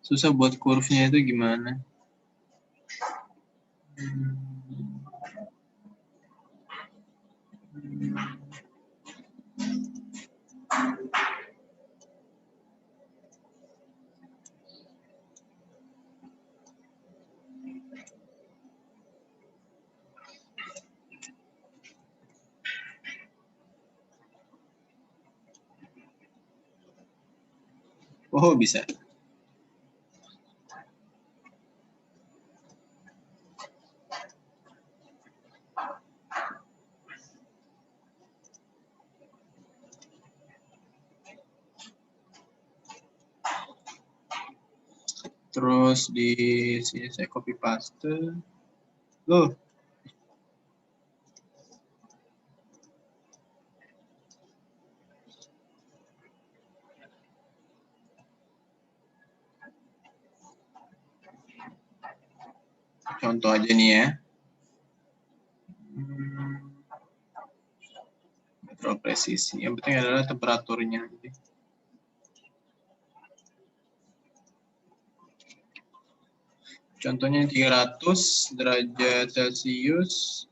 Susah buat kurvnya itu gimana? Oh, bisa. Terus di sini saya copy paste. Loh. Contoh aja nih ya. Terlalu presisi. Yang penting adalah temperaturnya. Contohnya 300 derajat Celcius.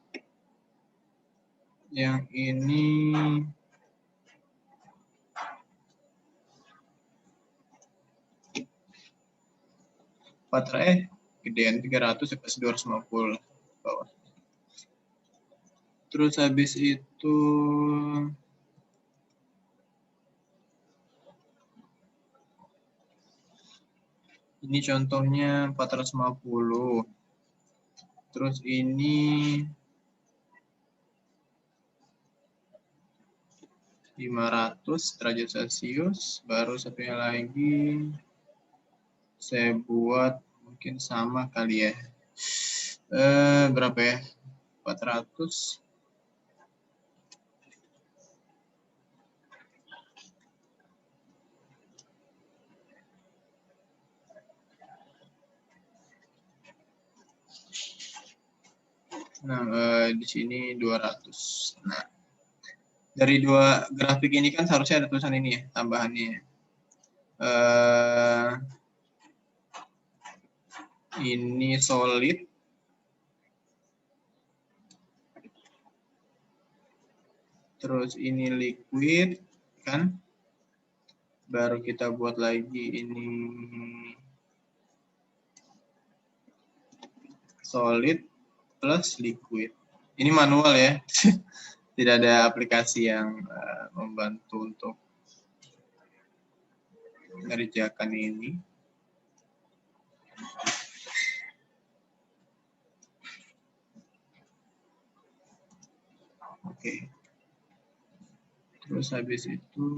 Yang ini gedean 300 ke 250 bawah. Terus habis itu ini contohnya 450. Terus ini 500 derajat Celcius. Baru satunya lagi saya buat mungkin sama kali ya. Berapa ya? 400. Nah, di sini 200. Nah, dari dua grafik ini kan seharusnya ada tulisan ini ya, tambahannya. Ini solid. Terus ini liquid, kan? Baru kita buat lagi ini solid plus liquid. Ini manual ya. Tidak ada aplikasi yang membantu untuk mengerjakan ini. Oke. Terus habis itu,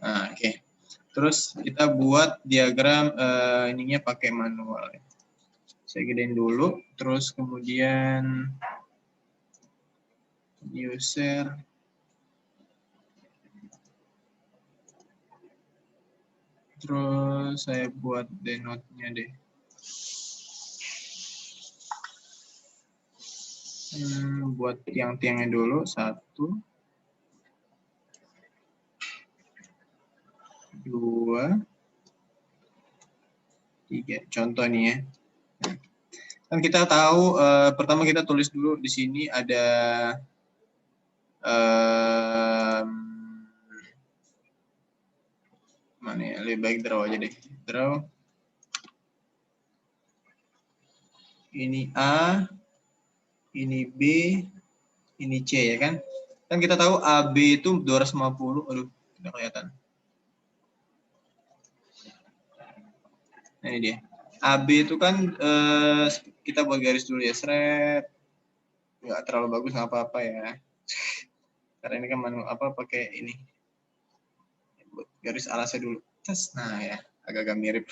nah, oke. Terus kita buat diagram ininya pakai manual. Saya gedein dulu, terus kemudian user, terus saya buat denote-nya deh. Buat tiang-tiangnya dulu, 1, 2, 3. Contoh nih ya. Kan kita tahu pertama kita tulis dulu di sini ada mana ya, lebih baik draw aja deh. Draw. Ini A, ini B, ini C ya kan? Kan kita tahu AB itu 250. Aduh, tidak kelihatan. Nah, ini dia. AB itu kan kita buat garis dulu ya, seret. Nggak terlalu bagus, nggak apa-apa ya. Karena ini kan pakai ini. Buat garis alasnya dulu. Nah ya, agak-agak mirip.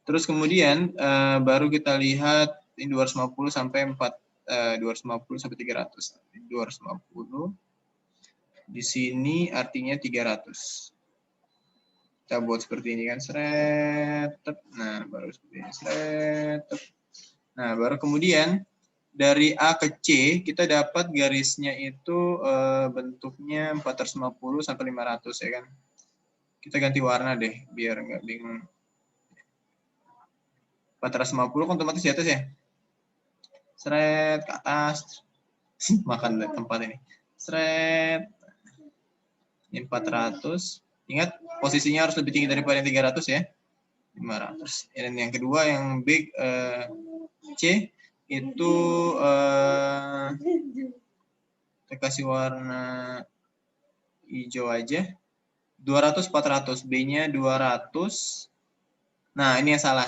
Terus kemudian baru kita lihat ini 250 sampai 250 sampai 300. 250. Di sini artinya 300. Kita buat seperti ini kan, seret. Nah, baru seperti ini, seret. Nah, baru kemudian dari A ke C, kita dapat garisnya itu bentuknya 450 sampai 500 ya kan. Kita ganti warna deh, biar nggak bingung. 450 kan otomatis di atas ya. Seret ke atas. Makan tempat ini. Seret. Ini 400. Ingat, posisinya harus lebih tinggi daripada yang 300 ya. 500. Dan yang kedua, yang big C, itu kita kasih warna hijau aja. 200 400, B-nya 200. Nah, ini yang salah.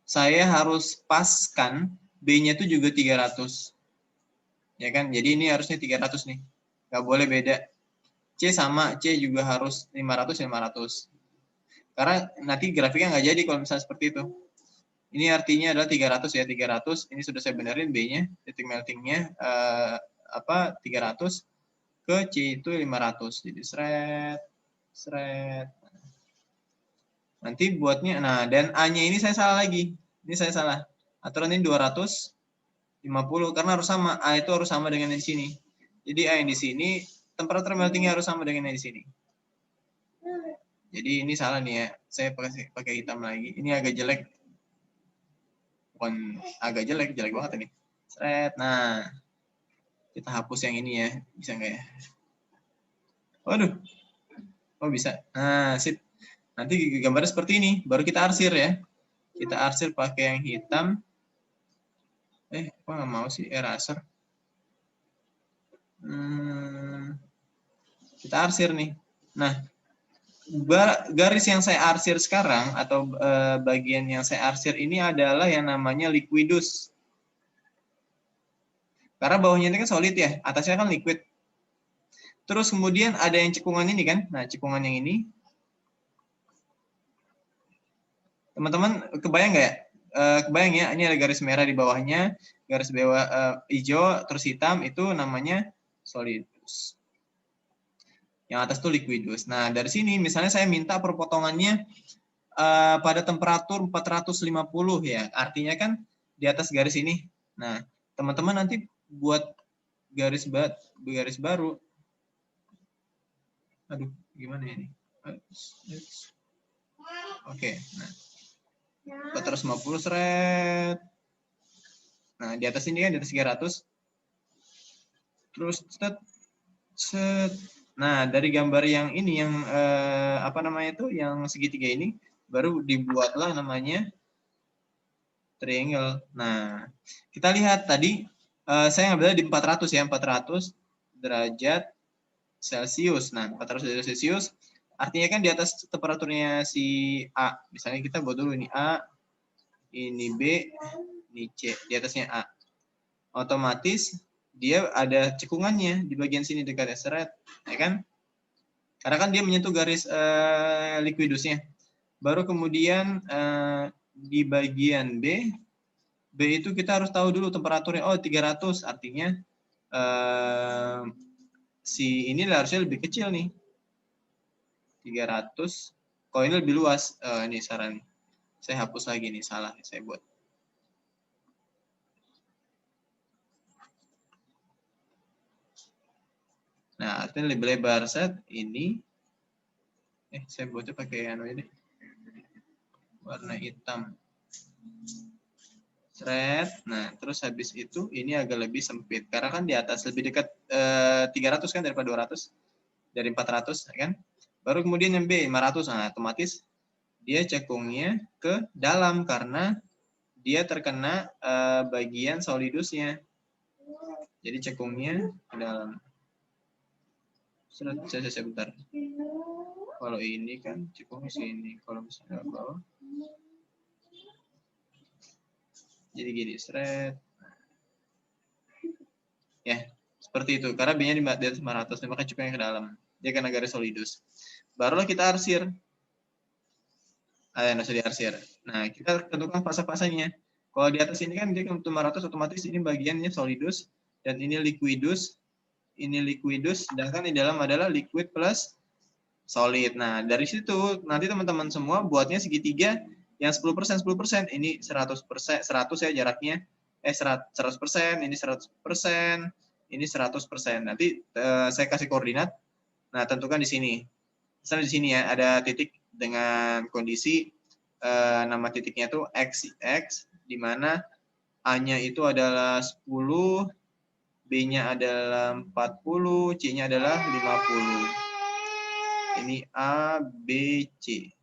Saya harus paskan B-nya itu juga 300. Ya kan? Jadi ini harusnya 300 nih. Nggak boleh beda. C sama, C juga harus 500 500. Karena nanti grafiknya nggak jadi kalau misalnya seperti itu. Ini artinya adalah 300 ya, 300. Ini sudah saya benerin B-nya, titik meltingnya 300 ke C itu 500. Jadi seret. Nanti buatnya, nah dan A-nya ini saya salah lagi. Ini saya salah. Aturan ini 250 karena harus sama. A itu harus sama dengan yang di sini. Jadi A yang di sini, temperatur meltingnya harus sama dengan yang di sini. Jadi ini salah nih ya. Saya pakai hitam lagi. Ini agak jelek. Bukan agak jelek banget ini. Seret. Nah, kita hapus yang ini ya. Bisa nggak ya? Waduh. Oh bisa. Nah, sip. Nanti gambarnya seperti ini. Baru kita arsir ya. Kita arsir pakai yang hitam. Kok nggak mau sih eraser? Kita arsir nih. Nah, garis yang saya arsir sekarang atau bagian yang saya arsir ini adalah yang namanya liquidus. Karena bawahnya ini kan solid ya, atasnya kan liquid. Terus kemudian ada yang cekungan ini kan. Nah, cekungan yang ini. Teman-teman kebayang nggak ya? Kebayang ya, ini ada garis merah di bawahnya, garis bawah hijau, terus hitam, itu namanya solidus. Yang atas tuh liquidus. Nah, dari sini misalnya saya minta perpotongannya pada temperatur 450 ya. Artinya kan di atas garis ini. Nah, teman-teman nanti buat garis baru. Aduh, gimana ini? Oke, nah. 450 seret. Nah, di atas ini kan di atas 300. Terus set. Nah, dari gambar yang ini yang yang segitiga ini baru dibuatlah namanya triangle. Nah, kita lihat tadi saya ngambil di 400 ya, 400 derajat Celcius. Nah, 400 derajat Celcius artinya kan di atas temperaturnya si A. Misalnya kita buat dulu ini A, ini B, ini C, di atasnya A. Otomatis dia ada cekungannya di bagian sini dekatnya seret, ya kan? Karena kan dia menyentuh garis liquidusnya. Baru kemudian di bagian B itu kita harus tahu dulu temperaturnya. Oh, 300 artinya si ini harusnya lebih kecil nih. 300. Kalau ini lebih luas. Ini saran. Saya hapus lagi nih, salah saya buat. Nah, artinya lebih lebar set ini. Saya buatnya pakai ini. Warna hitam. Seret. Nah, terus habis itu ini agak lebih sempit. Karena kan di atas lebih dekat 300 kan daripada 200. Dari 400 kan. Baru kemudian yang B 500. Nah, otomatis dia cekungnya ke dalam karena dia terkena bagian solidusnya. Jadi cekungnya ke dalam. Saya bentar. Kalau ini kan cekungnya sini. Kalau misalnya ke bawah. Jadi gini, seret. Ya, seperti itu. Karena B-nya di atas 500, maka cekungnya ke dalam. Dia kena garis solidus. Barulah kita arsir. Yang sudah diarsir. Nah, kita tentukan fase-fasenya. Kalau di atas ini kan dia 500, otomatis ini bagiannya solidus dan ini liquidus. Ini liquidus, sedangkan di dalam adalah liquid plus solid. Nah, dari situ nanti teman-teman semua buatnya segitiga yang 10%. Ini 100% 100 ya jaraknya. 100%, ini 100%, ini 100%. Nanti saya kasih koordinat. Nah, tentukan di sini. Misalnya di sini ya, ada titik dengan kondisi nama titiknya itu X, di mana A-nya itu adalah 10, B-nya adalah 40, C-nya adalah 50. Ini A, B, C.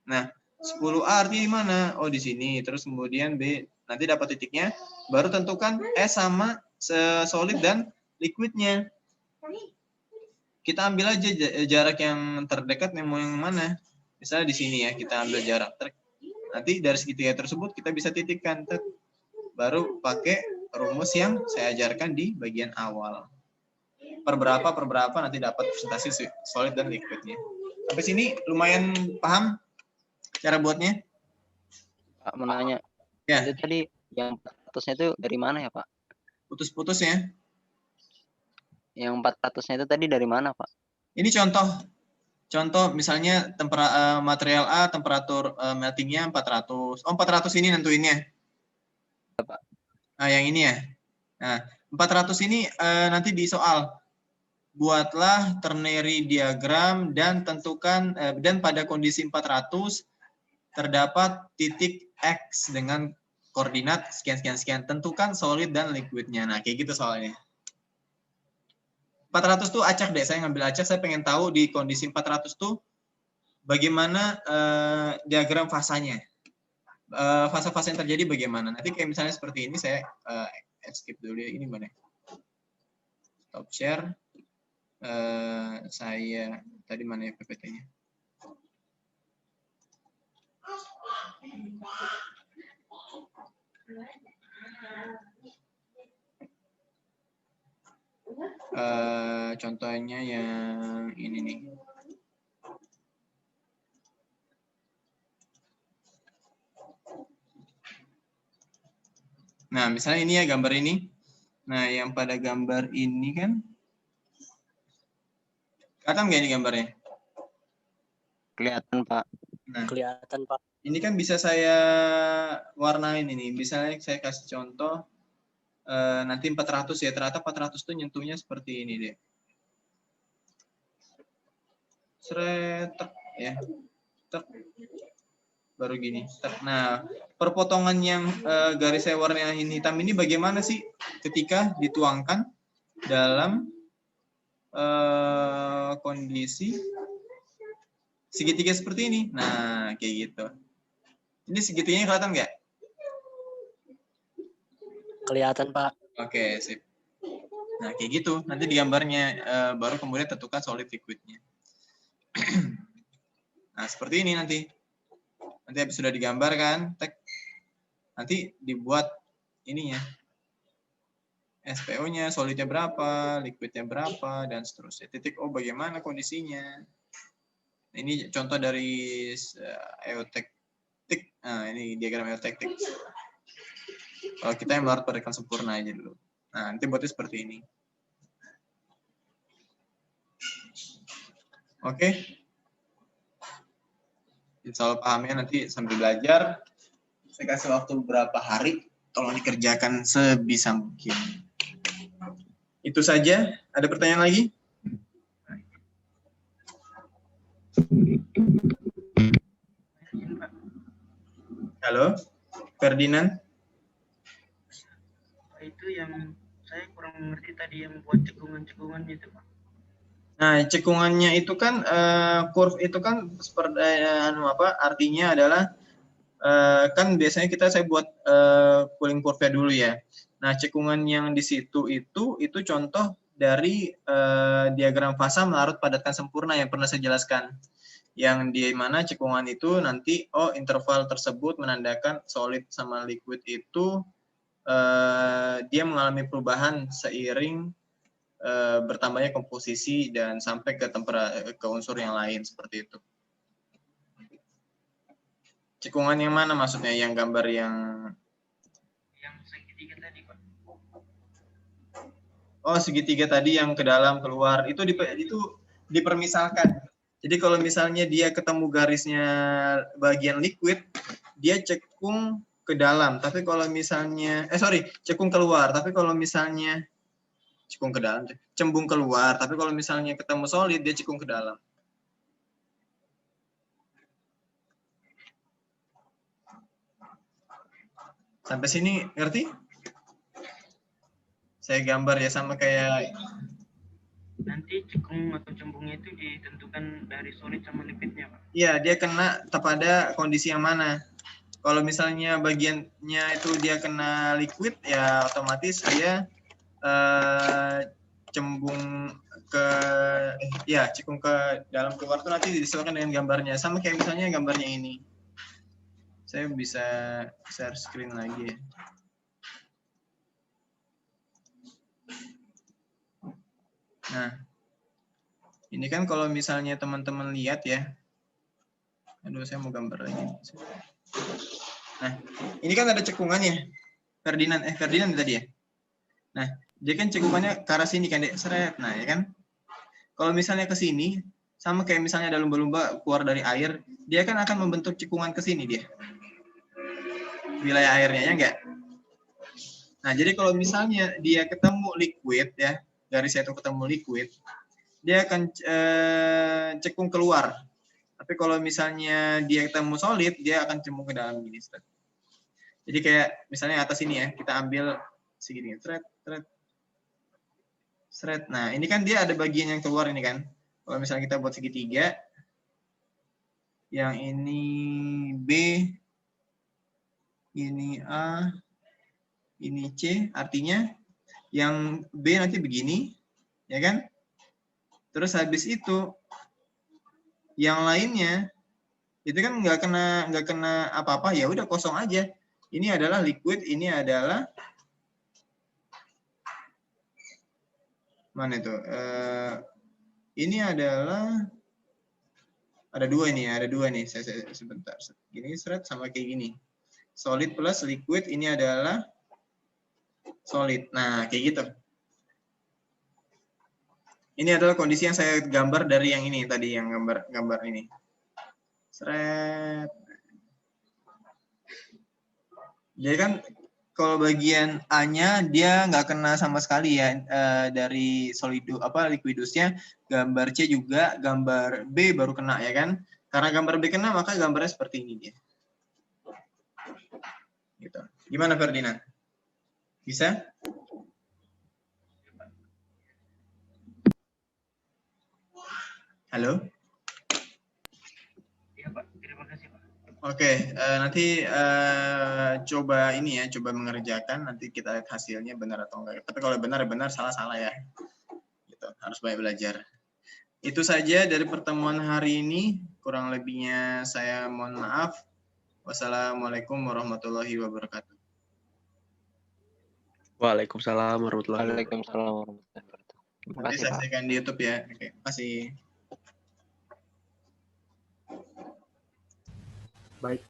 Nah, 10A artinya di mana? Oh, di sini. Terus kemudian B, nanti dapat titiknya, baru tentukan S sama solid dan liquidnya. Kita ambil aja jarak yang terdekat yang mau yang mana. Misalnya di sini ya, kita ambil jarak. Nanti dari segitiga tersebut kita bisa titikkan. Baru pakai rumus yang saya ajarkan di bagian awal. Per berapa nanti dapat presentasi solid dan liquidnya. Sampai sini lumayan paham cara buatnya? Pak, mau nanya. Ya. Itu tadi yang 400-nya itu dari mana ya, Pak? Putus-putus ya. Yang 400-nya itu tadi dari mana, Pak? Ini contoh misalnya material A temperatur meltingnya 400. Oh, 400 ini nentuinnya. Nah, yang ini ya. Nah, 400 ini nanti di soal. Buatlah ternary diagram dan tentukan dan pada kondisi 400 terdapat titik X dengan koordinat sekian. Tentukan solid dan liquidnya. Nah, kayak gitu soalnya. 400 tuh acak deh, saya ngambil acak, saya pengen tahu di kondisi 400 tuh bagaimana diagram fasanya. Fase-fase yang terjadi bagaimana. Nanti kayak misalnya seperti ini, saya skip dulu ya, ini mana? Stop share. Saya, tadi mana ya PPT-nya? Contohnya yang ini nih. Nah, misalnya ini ya gambar ini. Nah, yang pada gambar ini kan, kelihatan nggak ini gambarnya? Kelihatan, Pak. Nah, Kelihatan, Pak. ini kan bisa saya warnain ini. Misalnya saya kasih contoh, nanti 400 ya, ternyata 400 tuh nyentuhnya seperti ini deh. Sretek ya. Tek. Baru gini. Nah, perpotongan yang garis saya warnain hitam ini bagaimana sih ketika dituangkan dalam kondisi segitiga seperti ini? Nah, kayak gitu. Ini segitiganya kelihatan nggak? Kelihatan, Pak. Oke, sip. Nah, kayak gitu. Nanti di gambarnya baru kemudian tentukan solid liquidnya. Nah, seperti ini nanti. Nanti habis sudah digambarkan, nanti dibuat ininya. SPO-nya, solidnya berapa, liquidnya berapa, dan seterusnya. Titik O bagaimana kondisinya. Nah, ini contoh dari eutektik. Nah, ini diagram eutektik. Kalau kita yang melakukan perikan sempurna aja dulu. Nah, nanti buatnya seperti ini. Oke. Insya Allah pahamnya nanti sambil belajar. Saya kasih waktu beberapa hari. Tolong dikerjakan sebisa mungkin. Itu saja. Ada pertanyaan lagi? Halo, Ferdinand. Itu yang saya kurang mengerti tadi yang buat cekungan-cekungan itu, Pak. Nah, cekungannya itu kan curve itu kan seperti artinya adalah kan biasanya saya buat cooling curve dulu ya. Nah, cekungan yang di situ itu contoh dari diagram fasa melarut padatkan sempurna yang pernah saya jelaskan. Yang di mana cekungan itu nanti interval tersebut menandakan solid sama liquid itu dia mengalami perubahan seiring bertambahnya komposisi dan sampai ke unsur yang lain seperti itu. Cekungan yang mana maksudnya? Yang gambar yang segitiga tadi, Pak. Oh, segitiga tadi yang ke dalam keluar itu dipermisalkan. Jadi kalau misalnya dia ketemu garisnya bagian liquid, dia cekung ke dalam. Tapi kalau misalnya, cekung keluar. Tapi kalau misalnya cekung ke dalam, cembung keluar. Tapi kalau misalnya ketemu solid, dia cekung ke dalam. Sampai sini ngerti? Saya gambar ya sama kayak Nanti cekung atau cembungnya itu ditentukan dari solid sama liquidnya, Pak. iya, dia kena kepada kondisi yang mana. Kalau misalnya bagiannya itu dia kena liquid, ya otomatis dia cembung ke cekung ke dalam keluar tuh nanti disesuaikan dengan gambarnya. Sama kayak misalnya gambarnya ini. Saya bisa share screen lagi ya. Nah, ini kan kalau misalnya teman-teman lihat ya. Aduh, saya mau gambar lagi. Nah, ini kan ada cekungannya. Ferdinand tadi ya. Nah, dia kan cekungannya ke arah sini kan, Dek. Seret. Nah, ya kan? Kalau misalnya ke sini, sama kayak misalnya ada lumba-lumba keluar dari air, dia kan akan membentuk cekungan ke sini dia. Wilayah airnya, ya enggak? Nah, jadi kalau misalnya dia ketemu liquid ya, garisnya itu ketemu liquid, dia akan cekung keluar. Tapi kalau misalnya dia ketemu solid, dia akan cembung ke dalam gini. Jadi kayak misalnya atas ini ya, kita ambil segini, seret. Nah, ini kan dia ada bagian yang keluar ini kan. Kalau misalnya kita buat segitiga, yang ini B, ini A, ini C, artinya yang B nanti begini, ya kan? Terus habis itu yang lainnya itu kan nggak kena apa-apa, ya udah kosong aja. Ini adalah liquid, ini adalah mana itu? Ini adalah ada dua nih. Saya sebentar. Gini seret sama kayak gini. Solid plus liquid, ini adalah solid. Nah, kayak gitu. Ini adalah kondisi yang saya gambar dari yang ini tadi, yang gambar ini. Seret. Jadi kan kalau bagian A-nya dia nggak kena sama sekali ya dari liquidusnya. Gambar C juga, gambar B baru kena ya kan. Karena gambar B kena maka gambarnya seperti ini dia. Gitu. Gimana Ferdinand? Bisa? Halo? Iya, Pak. Terima kasih, Pak. Oke, nanti coba mengerjakan, nanti kita lihat hasilnya benar atau enggak. Tapi kalau benar, salah ya. Gitu, harus banyak belajar. Itu saja dari pertemuan hari ini. Kurang lebihnya saya mohon maaf. Wassalamualaikum warahmatullahi wabarakatuh. Waalaikumsalam warahmatullahi wabarakatuh. Waalaikumsalam warahmatullahi wabarakatuh. Terima Nanti kasih, Pak. saksikan di YouTube ya. Oke, terima kasih. Baik.